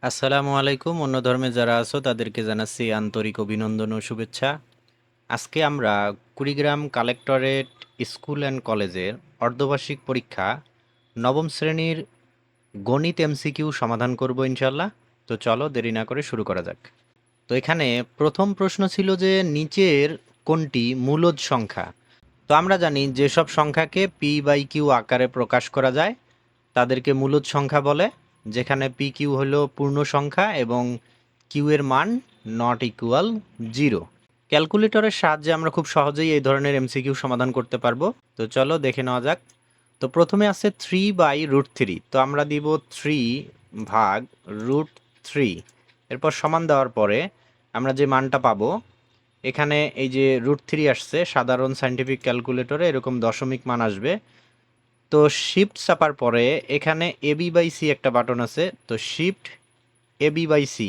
আসসালামু আলাইকুম। অন্য ধর্মে যারা আছো তাদেরকে জানাচ্ছি আন্তরিক অভিনন্দন ও শুভেচ্ছা। আজকে আমরা কুড়িগ্রাম কালেক্টরেট স্কুল অ্যান্ড কলেজের অর্ধবার্ষিক পরীক্ষা নবম শ্রেণীর গণিত এমসিকিউ সমাধান করব ইনশাল্লাহ। তো চলো দেরি না করে শুরু করা যাক। তো এখানে প্রথম প্রশ্ন ছিল যে নিচের কোনটি মূলদ সংখ্যা। তো আমরা জানি যেসব সংখ্যাকে পি বাই কিউ আকারে প্রকাশ করা যায় তাদেরকে মূলদ সংখ্যা বলে, যেখানে পি কিউ হলো পূর্ণ সংখ্যা এবং কিউ এর মান নট ইকুয়াল 0। ক্যালকুলেটরের সাহায্যে আমরা খুব সহজেই এই ধরনের এমসিকিউ সমাধান করতে পারবো। তো চলো দেখে নেওয়া যাক। তো প্রথমে আছে 3/√3। তো আমরা দিব 3/√3। এরপর সমান দেওয়ার পরে আমরা যে মানটা পাবো, এখানে এই যে √3 আসছে, সাধারণ সায়েন্টিফিক ক্যালকুলেটরে এরকম দশমিক মান আসবে। তো শিফট চাপার পরে এখানে এবি বাই সি একটা বাটন আছে, তো শিফট এবি বাই সি।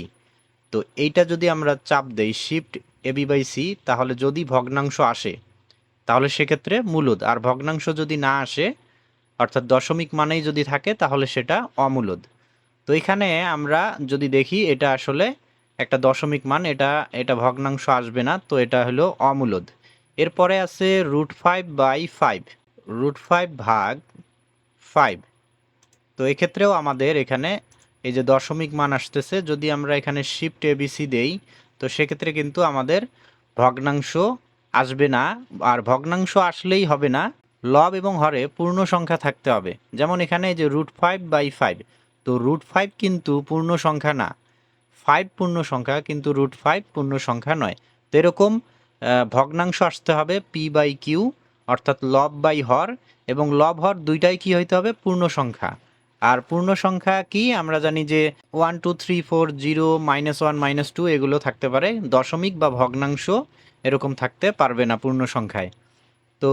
তো এইটা যদি আমরা চাপ দেই শিফট এবি বাই সি, তাহলে যদি ভগ্নাংশ আসে তাহলে সেক্ষেত্রে মূলদ, আর ভগ্নাংশ যদি না আসে অর্থাৎ দশমিক মানেই যদি থাকে তাহলে সেটা অমূলদ। তো এখানে আমরা যদি দেখি এটা আসলে একটা দশমিক মান, এটা এটা ভগ্নাংশ আসবে না, তো এটা হলো অমূলদ। এরপরে আছে √5/5, √5/5। তো এক্ষেত্রেও আমাদের এখানে এই যে দশমিক মান আসতেছে, যদি আমরা এখানে শিফট এবিসি দেই তো সেক্ষেত্রে কিন্তু আমাদের ভগ্নাংশ আসবে না। আর ভগ্নাংশ আসলেই হবে না, লব এবং হরে পূর্ণ সংখ্যা থাকতে হবে। যেমন এখানে এই যে √5/5, তো √5 কিন্তু পূর্ণ সংখ্যা না, 5 পূর্ণ সংখ্যা কিন্তু √5 পূর্ণ সংখ্যা নয়। তো এরকম ভগ্নাংশ আসতে হবে পি বাই কিউ, অর্থাৎ লব বাই হর, এবং লব হর দুইটাই কি হইতে হবে পূর্ণ সংখ্যা। আর পূর্ণ সংখ্যা কি আমরা জানি যে 1 2 3 4 0 -1 -2 এগুলো থাকতে পারে, দশমিক বা ভগ্নাংশ এরকম থাকতে পারবে না পূর্ণ সংখ্যায়। তো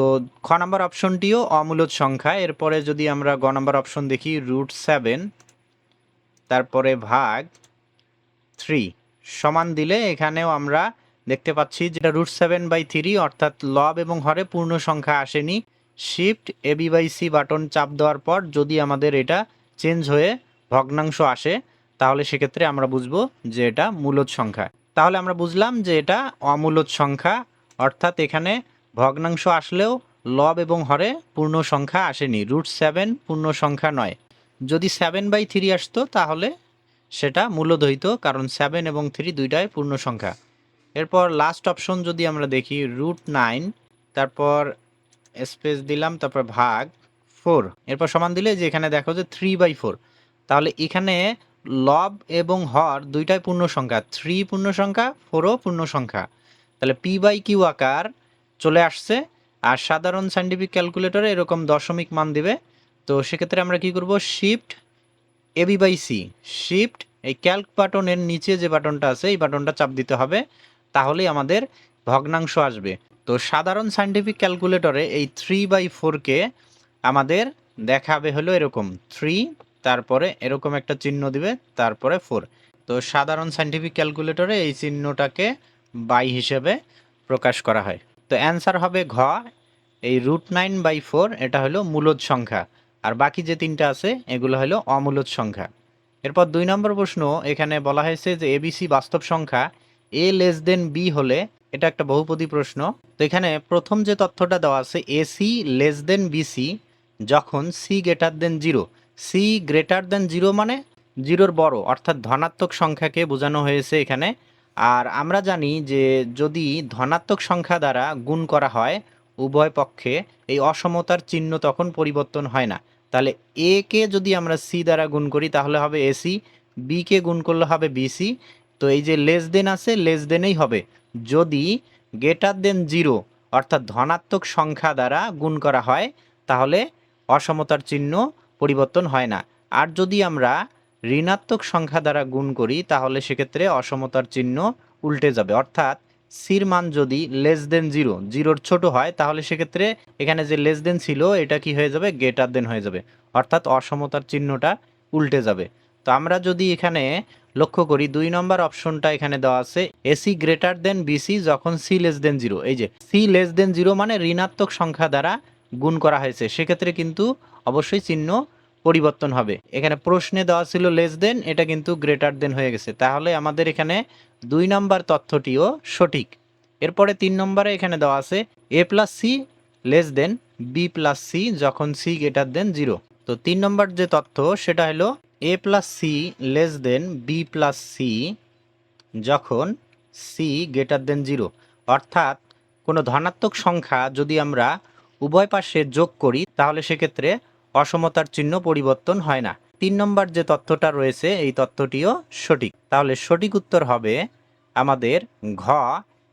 খ নাম্বার অপশনটিও অমূলদ সংখ্যা। এরপরে যদি আমরা গ নাম্বার অপশন দেখি, √7 তারপরে ভাগ 3 সমান দিলে এখানেও আমরা দেখতে পাচ্ছি যেটা √7/3, অর্থাৎ লব এবং হরে পূর্ণ সংখ্যা আসেনি। Shift AB by C button চাপ দেওয়ার পর যদি আমাদের এটা চেঞ্জ হয়ে ভগ্নাংশ আসে তাহলে সেক্ষেত্রে আমরা বুঝবো যে এটা মূলদ সংখ্যা। তাহলে আমরা বুঝলাম যে এটা অমূলদ সংখ্যা, অর্থাৎ এখানে ভগ্নাংশ আসলেও লব এবং হরে পূর্ণ সংখ্যা আসেনি, √7 পূর্ণ সংখ্যা নয়। যদি 7/3 আসতো তাহলে সেটা মূলদ হইতো, কারণ 7 এবং 3 দুইটাই পূর্ণ সংখ্যা। এরপর লাস্ট অপশন যদি আমরা দেখি, √9 তারপর স্পেস দিলাম, তারপর ভাগ 4, এরপর সমান দিলে যে এখানে দেখো যে 3/4। তাহলে এখানে লব এবং হর দুইটাই পূর্ণ সংখ্যা, 3 পূর্ণ সংখ্যা, 4ও পূর্ণ সংখ্যা। তাহলে পি বাই কিউ আকার চলে আসছে। আর সাধারণ সায়েন্টিফিক ক্যালকুলেটরে এরকম দশমিক মান দিবে। তো সেক্ষেত্রে আমরা কি করব, shift AB by C, shift এই ক্যালক বাটনের নিচে যে বাটনটা আছে এই বাটনটা চাপ দিতে হবে, তাহলেই আমাদের ভগ্নাংশ আসবে। তো সাধারণ সায়েন্টিফিক ক্যালকুলেটরে এই 3/4কে আমাদের দেখাবে হলো এরকম 3, তারপরে এরকম একটা চিহ্ন দিবে, তারপরে 4। তো সাধারণ সায়েন্টিফিক ক্যালকুলেটরে এই চিহ্নটাকে বাই হিসেবে প্রকাশ করা হয়। তো অ্যান্সার হবে ঘ, এই √9/4 এটা হলো মূলদ সংখ্যা, আর বাকি যে তিনটা আছে এগুলো হলো অমূলদ সংখ্যা। এরপর 2 নম্বর প্রশ্ন, এখানে বলা হয়েছে যে এবিসি বাস্তব সংখ্যা এ লেস দেন বি হলে, এটা একটা বহুপদী প্রশ্ন। তো এখানে প্রথম যে তথ্যটা দেওয়া আছে, এসি লেস দেন বিসি যখন C greater than 0। C greater than 0 মানে 0-র বড়, অর্থাৎ ধনাত্মক সংখ্যাকে বোঝানো হয়েছে এখানে। আর আমরা জানি যে যদি ধনাত্মক সংখ্যা দ্বারা গুণ করা হয় উভয় পক্ষে, এই অসমতার চিহ্ন তখন পরিবর্তন হয় না। তাহলে এ কে যদি আমরা সি দ্বারা গুণ করি তাহলে হবে এসি, বি কে গুণ করলে হবে বিসি। তো এই যে লেস দেন আছে, লেস দেনেই হবে যদি গ্রেটার দেন 0 অর্থাৎ ধনাত্মক সংখ্যা দ্বারা গুণ করা হয়, তাহলে অসমতার চিহ্ন পরিবর্তন হয় না। আর যদি আমরা ঋণাত্মক সংখ্যা দ্বারা গুণ করি তাহলে সেক্ষেত্রে অসমতার চিহ্ন উল্টে যাবে, অর্থাৎ সির মান যদি লেস দেন 0, 0-র ছোট হয় তাহলে সেক্ষেত্রে এখানে যে লেস দেন ছিল এটা কি হয়ে যাবে, গ্রেটার দেন হয়ে যাবে, অর্থাৎ অসমতার চিহ্নটা উল্টে যাবে। তো আমরা যদি এখানে লক্ষ্য করি 2 নম্বর অপশনটা এখানে দেওয়া আছে, এসি গ্রেটার দেন বিসি যখন সি লেস দেন 0। এই যে সি লেস দেন 0 মানে ঋণাত্মক সংখ্যা দ্বারা গুণ করা হয়েছে, সেক্ষেত্রে কিন্তু অবশ্যই চিহ্ন পরিবর্তন হবে। এখানে প্রশ্নে দেওয়া ছিল লেস দেন, এটা কিন্তু গ্রেটার দেন হয়ে গেছে। তাহলে আমাদের এখানে 2 নম্বর তথ্যটিও সঠিক। এরপরে 3 নম্বরে এখানে দেওয়া আছে a plus C less than B plus C যখন সি গ্রেটার দেন 0। তো 3 নম্বর যে তথ্য সেটা হলো a plus C less than B plus C যখন সি গ্রেটার দেন 0। অর্থাৎ কোনো ধনাত্মক সংখ্যা যদি আমরা উভয় পাশে যোগ করি তাহলে সেক্ষেত্রে অসমতার চিহ্ন পরিবর্তন হয় না। 3 নম্বর যে তথ্যটা রয়েছে এই তথ্যটিও সঠিক। তাহলে সঠিক উত্তর হবে আমাদের ঘ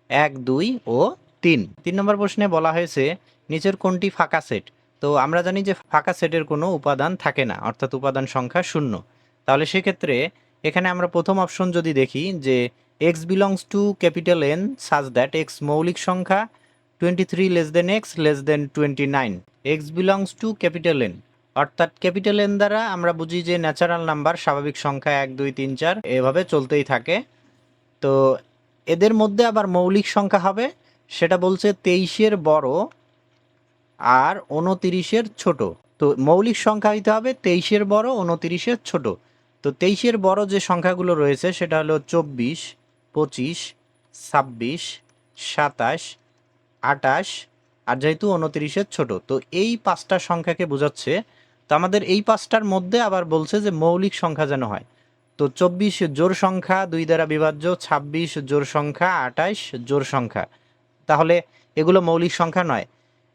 1, 2 ও 3। 3 নম্বর প্রশ্নে বলা হয়েছে নিচের কোনটি ফাঁকা সেট। তো আমরা জানি যে ফাঁকা সেটের কোনো উপাদান থাকে না, অর্থাৎ উপাদান সংখ্যা 0। তাহলে সেক্ষেত্রে এখানে আমরা প্রথম অপশন যদি দেখি যে x belongs to capital N such that x মৌলিক সংখ্যা 23 less than x less than 29। x belongs to capital N অর্থাৎ ক্যাপিটাল এন দ্বারা আমরা বুঝি যে ন্যাচারাল নাম্বার, স্বাভাবিক সংখ্যা 1, 2, 3, 4 এভাবে চলতেই থাকে। তো এদের মধ্যে আবার মৌলিক সংখ্যা হবে, সেটা বলছে 23-এর বড় আর 29-এর ছোট। তো মৌলিক সংখ্যা হইতে হবে 23-এর বড় 29-এর ছোট। তো 23-এর বড় যে সংখ্যাগুলো রয়েছে সেটা হলো 24, 25, 26, 27, 28 আর যেহেতু 29-এর ছোট, তো এই 5টা সংখ্যাকে বোঝাচ্ছে। তো আমাদের এই 5টার মধ্যে আবার বলছে যে মৌলিক সংখ্যা যেন হয়। তো 24 জোড় সংখ্যা 2 দ্বারা বিভাজ্য, 26 জোড় সংখ্যা, 28 জোড় সংখ্যা, তাহলে এগুলো মৌলিক সংখ্যা নয়।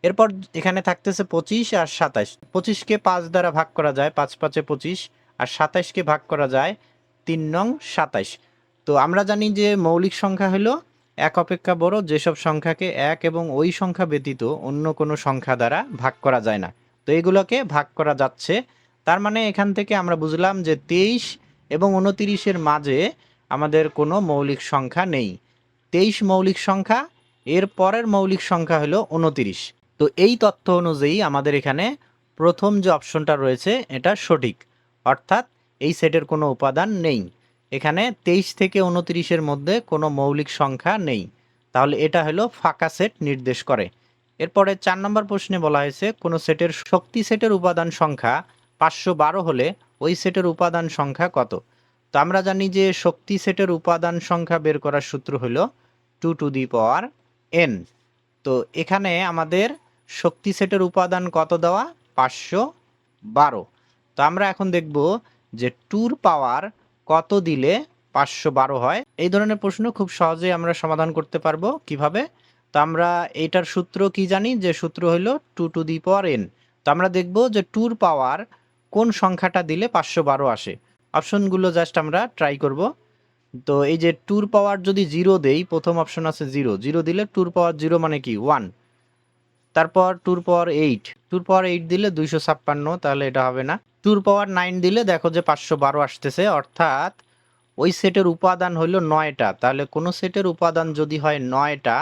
এরপর এখানে থাকতেছে 25 আর 27। 25কে 5 দ্বারা ভাগ করা যায়, 5 5-এ 25, আর 27কে ভাগ করা যায় 3 নং 27। তো আমরা জানি যে মৌলিক সংখ্যা হলো এক অপেক্ষা বড় যেসব সংখ্যাকে এক এবং ওই সংখ্যা ব্যতীত অন্য কোনো সংখ্যা দ্বারা ভাগ করা যায় না। তো এগুলোকে ভাগ করা যাচ্ছে। তার মানে এখান থেকে আমরা বুঝলাম যে 23 এবং 29-এর মাঝে আমাদের কোনো মৌলিক সংখ্যা নেই। 23 মৌলিক সংখ্যা, এর পরের মৌলিক সংখ্যা হলো 29। তো এই তথ্য অনুযায়ী আমাদের এখানে প্রথম যে অপশনটা রয়েছে এটা সঠিক, অর্থাৎ এই সেটের কোনো উপাদান নেই। এখানে 23 থেকে 29-এর মধ্যে কোনো মৌলিক সংখ্যা নেই, তাহলে এটা হলো ফাঁকা সেট নির্দেশ করে। এরপরে 4 নম্বর প্রশ্নে বলা হয়েছে কোনো সেটের শক্তি সেটের উপাদান সংখ্যা 512 হলে ওই সেটের উপাদান সংখ্যা কত। তো আমরা জানি যে শক্তি সেটের উপাদান সংখ্যা বের করার সূত্র হলো 2 টু দি পাওয়ার n। তো এখানে আমাদের শক্তি সেটের উপাদান কত দেওয়া, 512। তো আমরা এখন দেখব যে 2 পাওয়ার কত দিলে 512 হয়। এই ধরনের প্রশ্ন খুব সহজেই আমরা সমাধান করতে পারবো। কিভাবে? তো আমরা এটার সূত্র কি জানি, যে সূত্র হলো 2 টু দি পাওয়ার n। তো আমরা দেখব যে 2 পাওয়ার কোন সংখ্যাটা দিলে 512 আসে। অপশনগুলো জাস্ট আমরা ট্রাই করব। তো এই যে 2 পাওয়ার যদি 0 দেই, প্রথম অপশন আছে 0, 0 দিলে 2 পাওয়ার 0 মানে কি 1। তারপর 2 পাওয়ার 8, 2 পাওয়ার 8 দিলে 256, তাহলে এটা হবে না। 2 পাওয়ার 9 দিলে দেখো যে 512 আসতেছে, অর্থাৎ ওই সেটের উপাদান হলো 9টা। তাহলে কোনো সেটের উপাদান যদি হয় 9টা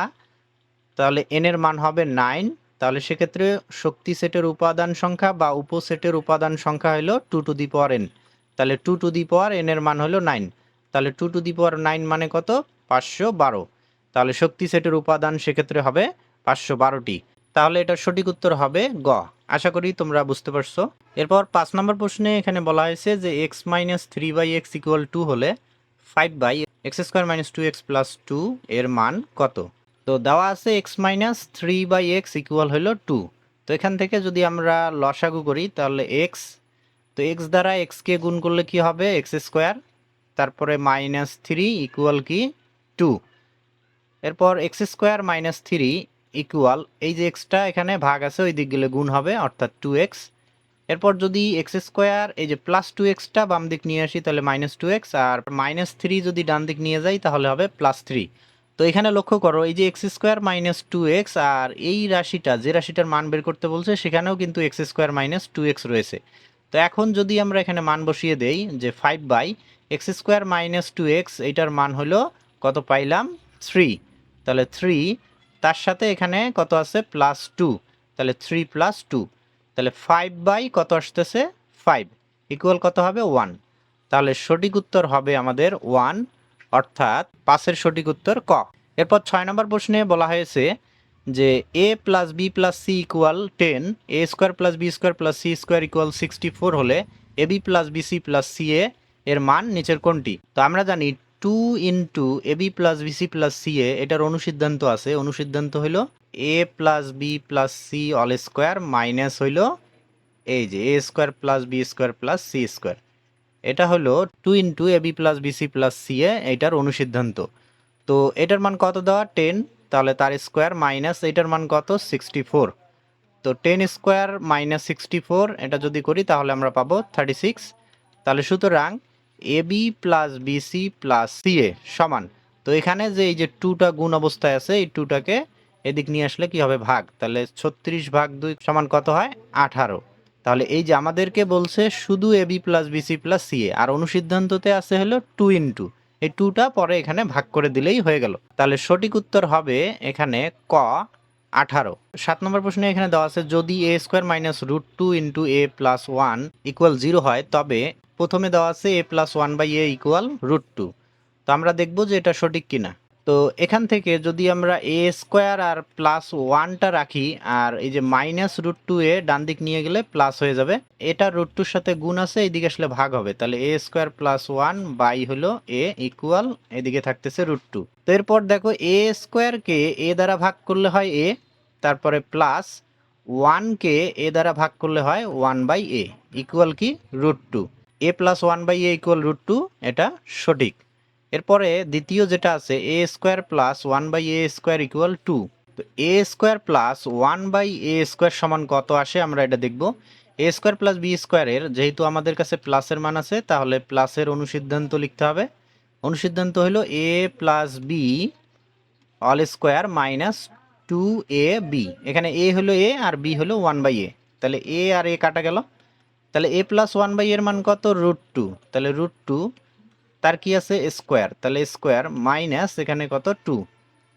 তাহলে n এর মান হবে 9। তাহলে সেক্ষেত্রে শক্তি সেটের উপাদান সংখ্যা বা উপসেটের উপাদান সংখ্যা হলো 2 টু দি পাওয়ার n। তাহলে 2 টু দি পাওয়ার n এর মান হলো 9। তাহলে 2 টু দি পাওয়ার 9 মানে কত, 512। তাহলে শক্তি সেটের উপাদান সেক্ষেত্রে হবে 512টি। তাহলে এটার সঠিক উত্তর হবে গ। আশা করি তোমরা বুঝতে পারছো। এরপর 5 নম্বর প্রশ্নে এখানে বলা হয়েছে যে x মাইনাস 3/x ইকুয়াল 2 হলে 5/x² - 2x + 2 এর মান কত। তো দেওয়া আছে x মাইনাস 3/x ইকুয়াল হলো 2। তো এখান থেকে যদি আমরা লসাগু করি তাহলে x, তো x দ্বারা x কে গুণ করলে কি হবে x², তারপরে -3 ইকুয়াল কি 2। এরপর x² - 3 ইকুয়াল, এই যে এক্সটা এখানে ভাগ আছে ওই দিক গেলে গুণ হবে অর্থাৎ 2x। এরপর যদি x² এই যে প্লাস 2xটা বাম দিক নিয়ে আসি তাহলে -2x, আর -3 যদি ডান দিক নিয়ে যাই তাহলে হবে +3। তো এখানে লক্ষ্য করো এই যে x² - 2x আর এই রাশিটা, যে রাশিটার মান বের করতে বলছে সেখানেও কিন্তু x² - 2x রয়েছে। তো এখন যদি আমরা এখানে মান বসিয়ে দেই যে 5/x² - 2x, এইটার মান হলো কত পাইলাম 3। তাহলে 3, তার সাথে এখানে কত আছে +2, তাহলে 3 + 2, তাহলে 5 কত আসতেছে 5 ইকুয়াল কত হবে 1। তাহলে সঠিক উত্তর হবে আমাদের 1, অর্থাৎ 5-এর সঠিক উত্তর ক। এরপর 6 নম্বর প্রশ্নে বলা হয়েছে যে A plus B plus C equal 10, A square plus B square plus C square equal 64 হলে A B plus BC plus C A এর মান নিচের কোনটি? তো আমরা জানি 2 into A B plus BC plus C A, এটার অনুসিদ্ধান্ত আছে। অনুসিদ্ধান্ত হইল A plus B plus C all square minus হইল এই যে A square plus B square plus C square. এটা হলো 2 into A B plus BC plus C A, এইটার অনুসিদ্ধান্ত। তো এটার মান কত দেওয়া? 10, তাহলে তার স্কোয়ার মাইনাস এটার মান কত? 64। তো 10 স্কোয়ার মাইনাস 64, এটা যদি করি তাহলে আমরা পাবো 36। তাহলে সুতরাং A B plus BC plus C A সমান, তো এখানে যে এই যে 2টা গুণ অবস্থায় আছে, এই 2টাকে এদিক নিয়ে আসলে কি হবে? ভাগ। তাহলে 36 ভাগ 2 সমান কত হয়? 18। তাহলে এই যে আমাদেরকে বলছে শুধু A B plus BC plus C A, আর অনুসিদ্ধান্ততে আছে হলো 2 ইন্টু, এই 2টা পরে এখানে ভাগ করে দিলেই হয়ে গেল। তাহলে সঠিক উত্তর হবে এখানে ক 18। 7 নম্বর প্রশ্নে এখানে দেওয়া আছে যদি A square minus root 2 into A plus 1 equal 0 হয়, তবে প্রথমে দেওয়া আছে A plus 1 by A equal root 2। তো আমরা দেখব যে এটা সঠিক কিনা। তো এখান থেকে যদি আমরা এ স্কোয়ার আর প্লাস 1টা রাখি, আর এই যে মাইনাস রুট 2 এ ডান দিক নিয়ে গেলে প্লাস হয়ে যাবে, এটা রুট 2-র সাথে গুণ আছে, এইদিকে আসলে ভাগ হবে। তাহলে এ স্কোয়ার প্লাস 1 বাই হলো এ ইকুয়াল এদিকে থাকতেছে রুট 2। তো এরপর দেখো এ স্কোয়ারকে এ দ্বারা ভাগ করলে হয় এ, তারপরে প্লাস 1কে এ দ্বারা ভাগ করলে হয় 1 বাই এ ইকুয়াল কি? Root 2। A plus 1 by A equal root 2, এটা সঠিক। এরপরে দ্বিতীয় যেটা আছে A square plus 1 by A square equal 2। তো A square plus 1 by A square সমান কত আসে আমরা এটা দেখব। এ স্কোয়ার প্লাস বি স্কোয়ারের যেহেতু আমাদের কাছে প্লাসের মান আছে, তাহলে প্লাসের অনুসিদ্ধান্ত লিখতে হবে। অনুসিদ্ধান্ত হলো A plus B all square minus 2 A B. এখানে এ হলো এ আর বি হলো 1 বাই এ, তাহলে এ আর এ কাটা গেল। তাহলে এ প্লাস 1 বাই এর মান কত? রুট 2। তাহলে রুট 2 তার কি আছে? স্কোয়ার, তাহলে স্কোয়ার মাইনাস এখানে কত? 2।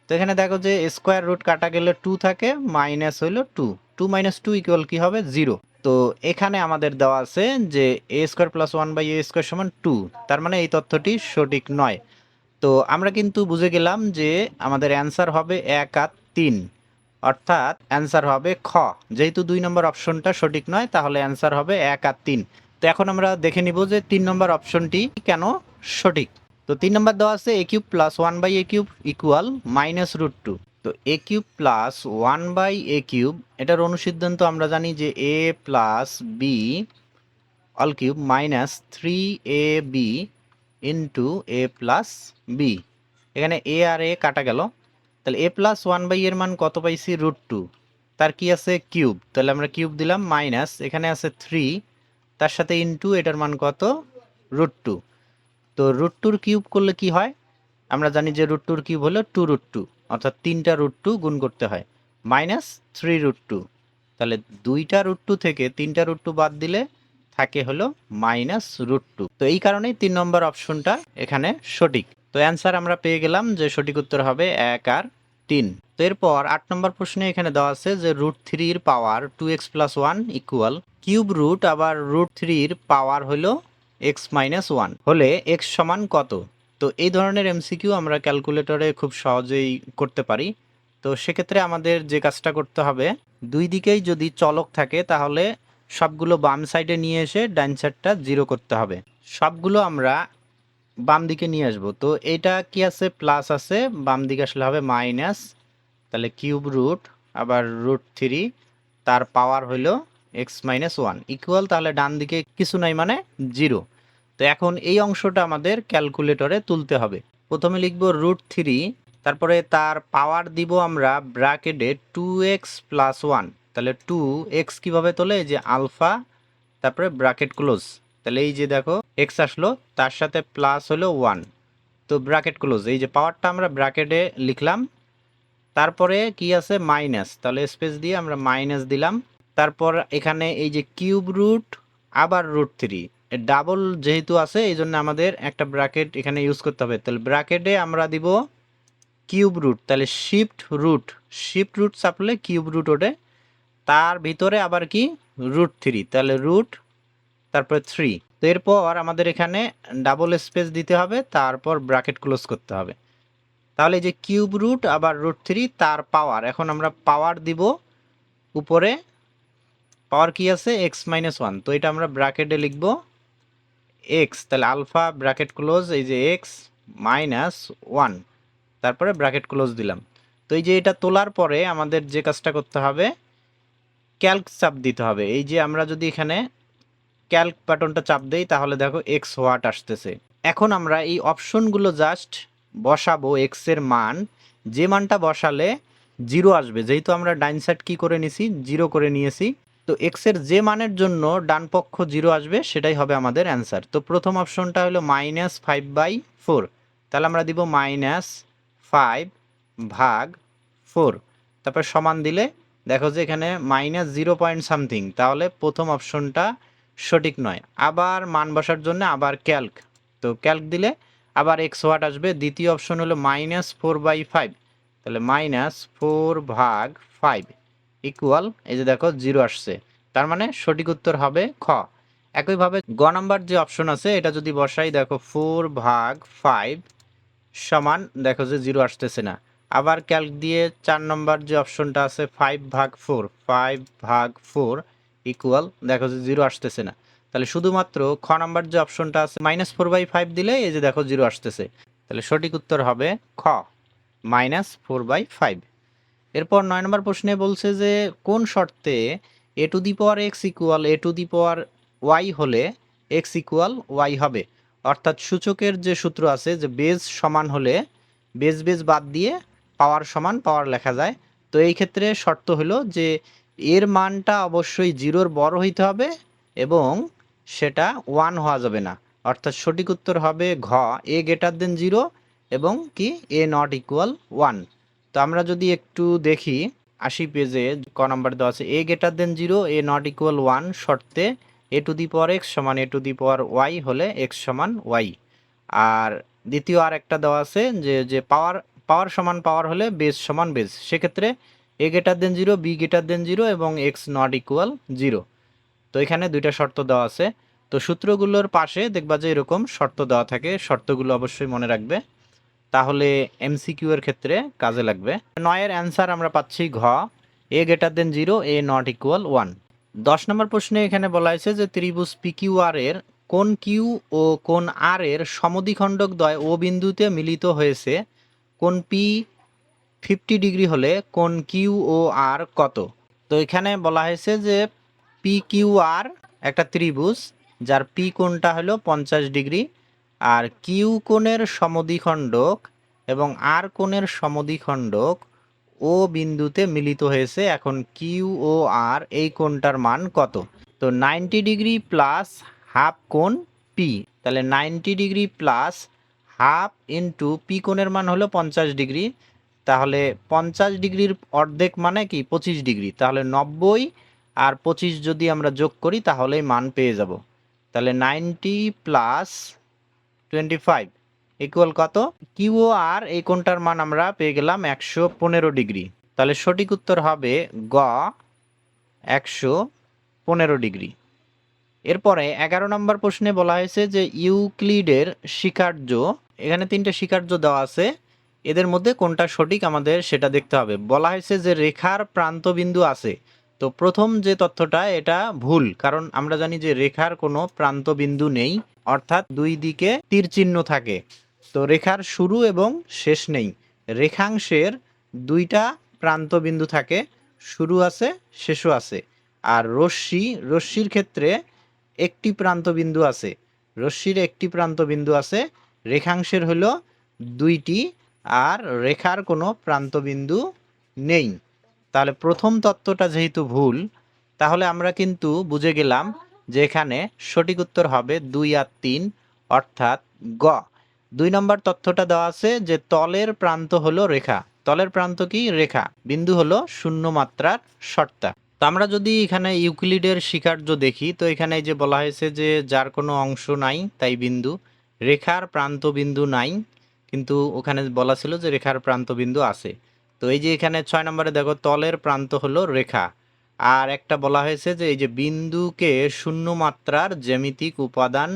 তো এখানে দেখো যে স্কোয়ার রুট কাটা গেলে 2 থাকে, মাইনাস হইলো 2, 2 মাইনাস 2 ইকুয়াল কি হবে? 0। তো এখানে আমাদের দেওয়া আছে যে A square plus 1 by A square সমান 2, তার মানে এই তথ্যটি সঠিক নয়। তো আমরা কিন্তু বুঝে গেলাম যে আমাদের অ্যান্সার হবে 1 আর 3, অর্থাৎ অ্যান্সার হবে খ। যেহেতু 2 নম্বর অপশনটা সঠিক নয়, তাহলে অ্যান্সার হবে 1 আর 3। তো এখন আমরা দেখে নিব যে 3 নম্বর অপশনটি কেন সঠিক। তো 3 নম্বর দেওয়া আছে A cube plus 1 by A cube equal minus root 2। তো A cube plus 1 by A cube, এটার অনুসিদ্ধান্ত আমরা জানি যে A plus B all cube minus 3ab into A plus B. এখানে এ আর এ কাটা গেল, তাহলে এ প্লাস 1 বাই এর মান কত পাইছি? রুট 2। তার কি আছে? কিউব, তাহলে আমরা কিউব দিলাম, মাইনাস এখানে আছে 3, তার সাথে ইন্টু এটার মান কত? রুট 2। তো রুট 2-র কিউব করলে কি হয়? আমরা জানি যে রুট 2-র কিউব হলো 2 রুট 2, অর্থাৎ 3টা রুট 2 গুণ করতে হয়, মাইনাস 3 রুট 2। তাহলে 2টা রুট 2 থেকে 3টা রুট 2 বাদ দিলে থাকে হলো মাইনাস রুট 2। তো এই কারণেই 3 নম্বর অপশনটা এখানে সঠিক। তো অ্যান্সার আমরা পেয়ে গেলাম যে সঠিক উত্তর হবে 1 আর 3। তো এরপর 8 নম্বর প্রশ্নে এখানে দেওয়া আছে যে রুট 3-র power 2x plus 1 equal cube root, আবার রুট 3-র পাওয়ার হলো x মাইনাস 1 হলে x সমান কত? তো এই ধরনের এমসিকিউ আমরা ক্যালকুলেটরে খুব সহজেই করতে পারি। তো সেক্ষেত্রে আমাদের যে কাজটা করতে হবে, দুই দিকেই যদি চলক থাকে তাহলে সবগুলো বাম সাইডে নিয়ে এসে ডান সাইডটা 0 করতে হবে। সবগুলো আমরা বাম দিকে নিয়ে আসবো। তো এটা কি আছে? প্লাস আছে, বাম দিকে আসলে হবে মাইনাস। তাহলে কিউব রুট আবার রুট 3 তার পাওয়ার হইলো x মাইনাস 1 ইকুয়াল, তাহলে ডান দিকে কিছু নাই মানে 0। তো এখন এই অংশটা আমাদের ক্যালকুলেটরে তুলতে হবে। প্রথমে লিখব রুট 3, তারপরে তার পাওয়ার দিব আমরা ব্র্যাকেটে 2x প্লাস 1। তাহলে 2x কিভাবে তোলে? যে আলফা, তারপরে ব্র্যাকেট ক্লোজ। তাহলে এই যে দেখো x আসলো, তার সাথে প্লাস হলো 1, তো ব্র্যাকেট ক্লোজ। এই যে পাওয়ারটা আমরা ব্র্যাকেটে লিখলাম, তারপরে কি আছে? মাইনাস, তাহলে স্পেস দিয়ে আমরা মাইনাস দিলাম। তারপর এখানে এই যে কিউব রুট আবার রুট 3, ডাবল যেহেতু আছে এই জন্য আমাদের একটা ব্র্যাকেট এখানে ইউজ করতে হবে। তাহলে ব্র্যাকেটে আমরা দিব কিউব রুট, তাহলে শিফট রুট, শিফট রুট চাপলে কিউব রুট ওঠে, তার ভিতরে আবার কি? রুট 3, তাহলে রুট তারপরে 3। তো এরপর আমাদের এখানে ডাবল স্পেস দিতে হবে, তারপর ব্র্যাকেট ক্লোজ করতে হবে। তাহলে এই যে কিউব রুট আবার √3 তার পাওয়ার, এখন আমরা পাওয়ার দিব উপরে, পাওয়ার কি আছে x-1, তো এটা আমরা ব্র্যাকেটে লিখব x, তাহলে আলফা ব্র্যাকেট ক্লোজ, এই যে x-1, তারপরে ব্র্যাকেট ক্লোজ দিলাম। তো এই যে এটা তোলার পরে আমাদের যে কাজটা করতে হবে, ক্যালক চাপ দিতে হবে। এই যে আমরা যদি এখানে ক্যালক বাটনটা চাপ দেই তাহলে দেখো এক্স ওয়াট আসতেছে। এখন আমরা এই অপশনগুলো জাস্ট বসাবো, এক্স এর মান, যে মানটা বসালে 0 আসবে, যেহেতু আমরা ডাইন সাইড কি করে নিছি 0 করে নিয়েছি, তো এক্স এর যে মানের জন্য ডান পক্ষ 0 আসবে সেটাই হবে আমাদের অ্যান্সার। তো প্রথম অপশনটা হলো -5/4, তাহলে আমরা দিব -5/4, তারপর সমান দিলে দেখো যে এখানে -0 পয়েন্ট সামথিং, তাহলে প্রথম অপশনটা সঠিক নয়। আবার মান বসার জন্য আবার ক্যালক, তো ক্যালক দিলে আবার এক্স ওয়াট আসবে। দ্বিতীয় অপশন হলো -4/5, তাহলে -4/5 ইকুয়াল, এই যে দেখো 0 আসছে, তার মানে সঠিক উত্তর হবে খ। একইভাবে গ নাম্বার যে অপশন আছে এটা যদি বসাই, দেখো 4/5 সমান, দেখো যে 0 আসতেছে না। আবার ক্যালক দিয়ে 4 নম্বর যে অপশনটা আছে 5/4 ইকুয়াল, দেখো যে 0 আসতেছে না। তাহলে শুধুমাত্র খ নাম্বার যে অপশনটা আছে -4/5 দিলে এই যে দেখো 0 আসতেছে, তাহলে সঠিক উত্তর হবে খ, -4/5। এরপর 9 নম্বর প্রশ্নে বলছে যে কোন শর্তে a⁴x ইকুয়াল a⁴y হলে x ইকুয়াল y হবে। অর্থাৎ সূচকের যে সূত্র আছে যে বেজ সমান হলে বেজ বেজ বাদ দিয়ে পাওয়ার সমান পাওয়ার লেখা যায়। তো এই ক্ষেত্রে শর্ত হলো যে এর মানটা অবশ্যই 0-র বড় হইতে হবে এবং সেটা 1 হওয়া যাবে না। অর্থাৎ সঠিক উত্তর হবে ঘ, a 0 এবং কি a not = 1। তো আমরা যদি একটু দেখি 80 পেজে ক নাম্বার দেওয়া আছে a>0 a not = 1 শর্তে a⁴x সমান a⁴y হলে x সমান y। আর দ্বিতীয় আর একটা দেওয়া আছে যে পাওয়ার সমান পাওয়ার হলে বেজ সমান বেজ, সেক্ষেত্রে a>0 b>0 এবং x not = 0। তো এখানে দুইটা শর্ত দেওয়া আছে। তো সূত্রগুলোর পাশে দেখবা যে এরকম শর্ত দেওয়া থাকে, শর্তগুলো অবশ্যই মনে রাখবে, তাহলে এমসিকিউ এর ক্ষেত্রে কাজে লাগবে। 9 এর অ্যান্সার আমরা পাচ্ছি ঘ, a>0 a not = 1। 10 নম্বর প্রশ্নে এখানে বলা হয়েছে যে ত্রিভুজ PQR এর কোন কিউ ও কোন আর এর সমদ্বিখণ্ডক দ্বয় ও বিন্দুতে মিলিত হয়েছে, কোন পি 50 ডিগ্রি হলে কোন কিউ ও আর কত। তো এখানে বলা হয়েছে যে PQR একটা ত্রিভুজ যার পি কোণটা হলো 50 ডিগ্রি, আর কিউ কোণের সমদ্বিখণ্ডক এবং আর কোণের সমদ্বিখণ্ডক ও বিন্দুতে মিলিত হয়েছে। এখন কিউ ও আর এই কোণটার মান কত। তো 90 ডিগ্রি প্লাস হাফ কোণ পি, তাহলে 90 degree plus half into P কোণের মান হলো 50 ডিগ্রি, তাহলে 50 ডিগ্রির অর্ধেক মানে কি 25 ডিগ্রি, তাহলে 90 আর 25 যদি আমরা যোগ করি তাহলেই মান পেয়ে যাব। তাহলে 90 প্লাস 25 ইকুয়াল কত, কিউ ও আর এই কোণটার মান আমরা পেয়ে গেলাম 115 ডিগ্রি। তাহলে সঠিক উত্তর হবে গ, 115 ডিগ্রি। এরপরে 11 নম্বর প্রশ্নে বলা হয়েছে যে ইউক্লিডের স্বীকার্য, এখানে 3টে স্বীকার্য দেওয়া আছে, এদের মধ্যে কোনটা সঠিক আমাদের সেটা দেখতে হবে। বলা হয়েছে যে রেখার প্রান্তবিন্দু আছে, তো প্রথম যে তথ্যটা এটা ভুল, কারণ আমরা জানি যে রেখার কোনো প্রান্তবিন্দু নেই, অর্থাৎ দুই দিকে তীর চিহ্ন থাকে। তো রেখার শুরু এবং শেষ নেই, রেখাংশের দুইটা প্রান্তবিন্দু থাকে, শুরু আছে শেষও আছে। আর রশ্মির ক্ষেত্রে একটি প্রান্তবিন্দু আছে, রশ্মির একটি প্রান্তবিন্দু আছে, রেখাংশের হলো দুইটি, আর রেখার কোনো প্রান্তবিন্দু নেই। তাহলে প্রথম তত্ত্বটা যেহেতু ভুল, তাহলে আমরা কিন্তু বুঝে গেলাম যে এখানে সঠিক উত্তর হবে 2 আর 3, অর্থাৎ গ। 2 নম্বর তথ্যটা দেওয়া আছে যে তলের প্রান্ত হলো রেখা, তলের প্রান্ত কি রেখা, বিন্দু হলো শূন্য মাত্রার সর্তা। তো আমরা যদি এখানে ইউক্লিডের স্বীকার্য দেখি, তো এখানে যে বলা হয়েছে যে যার কোনো অংশ নাই তাই বিন্দু, রেখার প্রান্ত বিন্দু নাই, কিন্তু ওখানে বলা ছিল যে রেখার প্রান্ত বিন্দু আছে। তো এই যে এখানে 6 নম্বরে দেখো তলের প্রান্ত হলো রেখা, আর একটা বলা হয়েছে যে এই যে বিন্দুকে শূন্য মাত্রার জ্যামিতিক উপাদান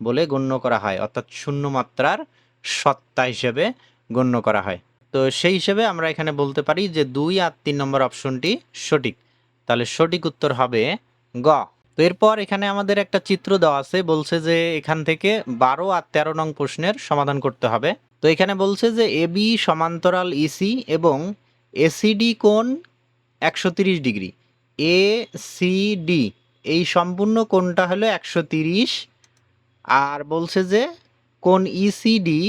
বলে গণ্য করা হয়, অর্থাৎ শূন্য মাত্রার সত্তা হিসেবে গণ্য করা হয়। তো সেই হিসেবে আমরা এখানে বলতে পারি যে 2 আর 3 নম্বর অপশনটি সঠিক। তাহলে সঠিক উত্তর হবে গ। তো এরপর এখানে আমাদের একটা চিত্র দেওয়া আছে, বলছে যে এখান থেকে 12 আর 13 নং প্রশ্নের সমাধান করতে হবে। তো এখানে বলছে যে এবি সমান্তরাল ইসি এবং এসিডি কোণ 130 ডিগ্রি, এ সি ডি এই সম্পূর্ণ কোণটা হলো 130, আর বলছে যে কোণ ইসিডি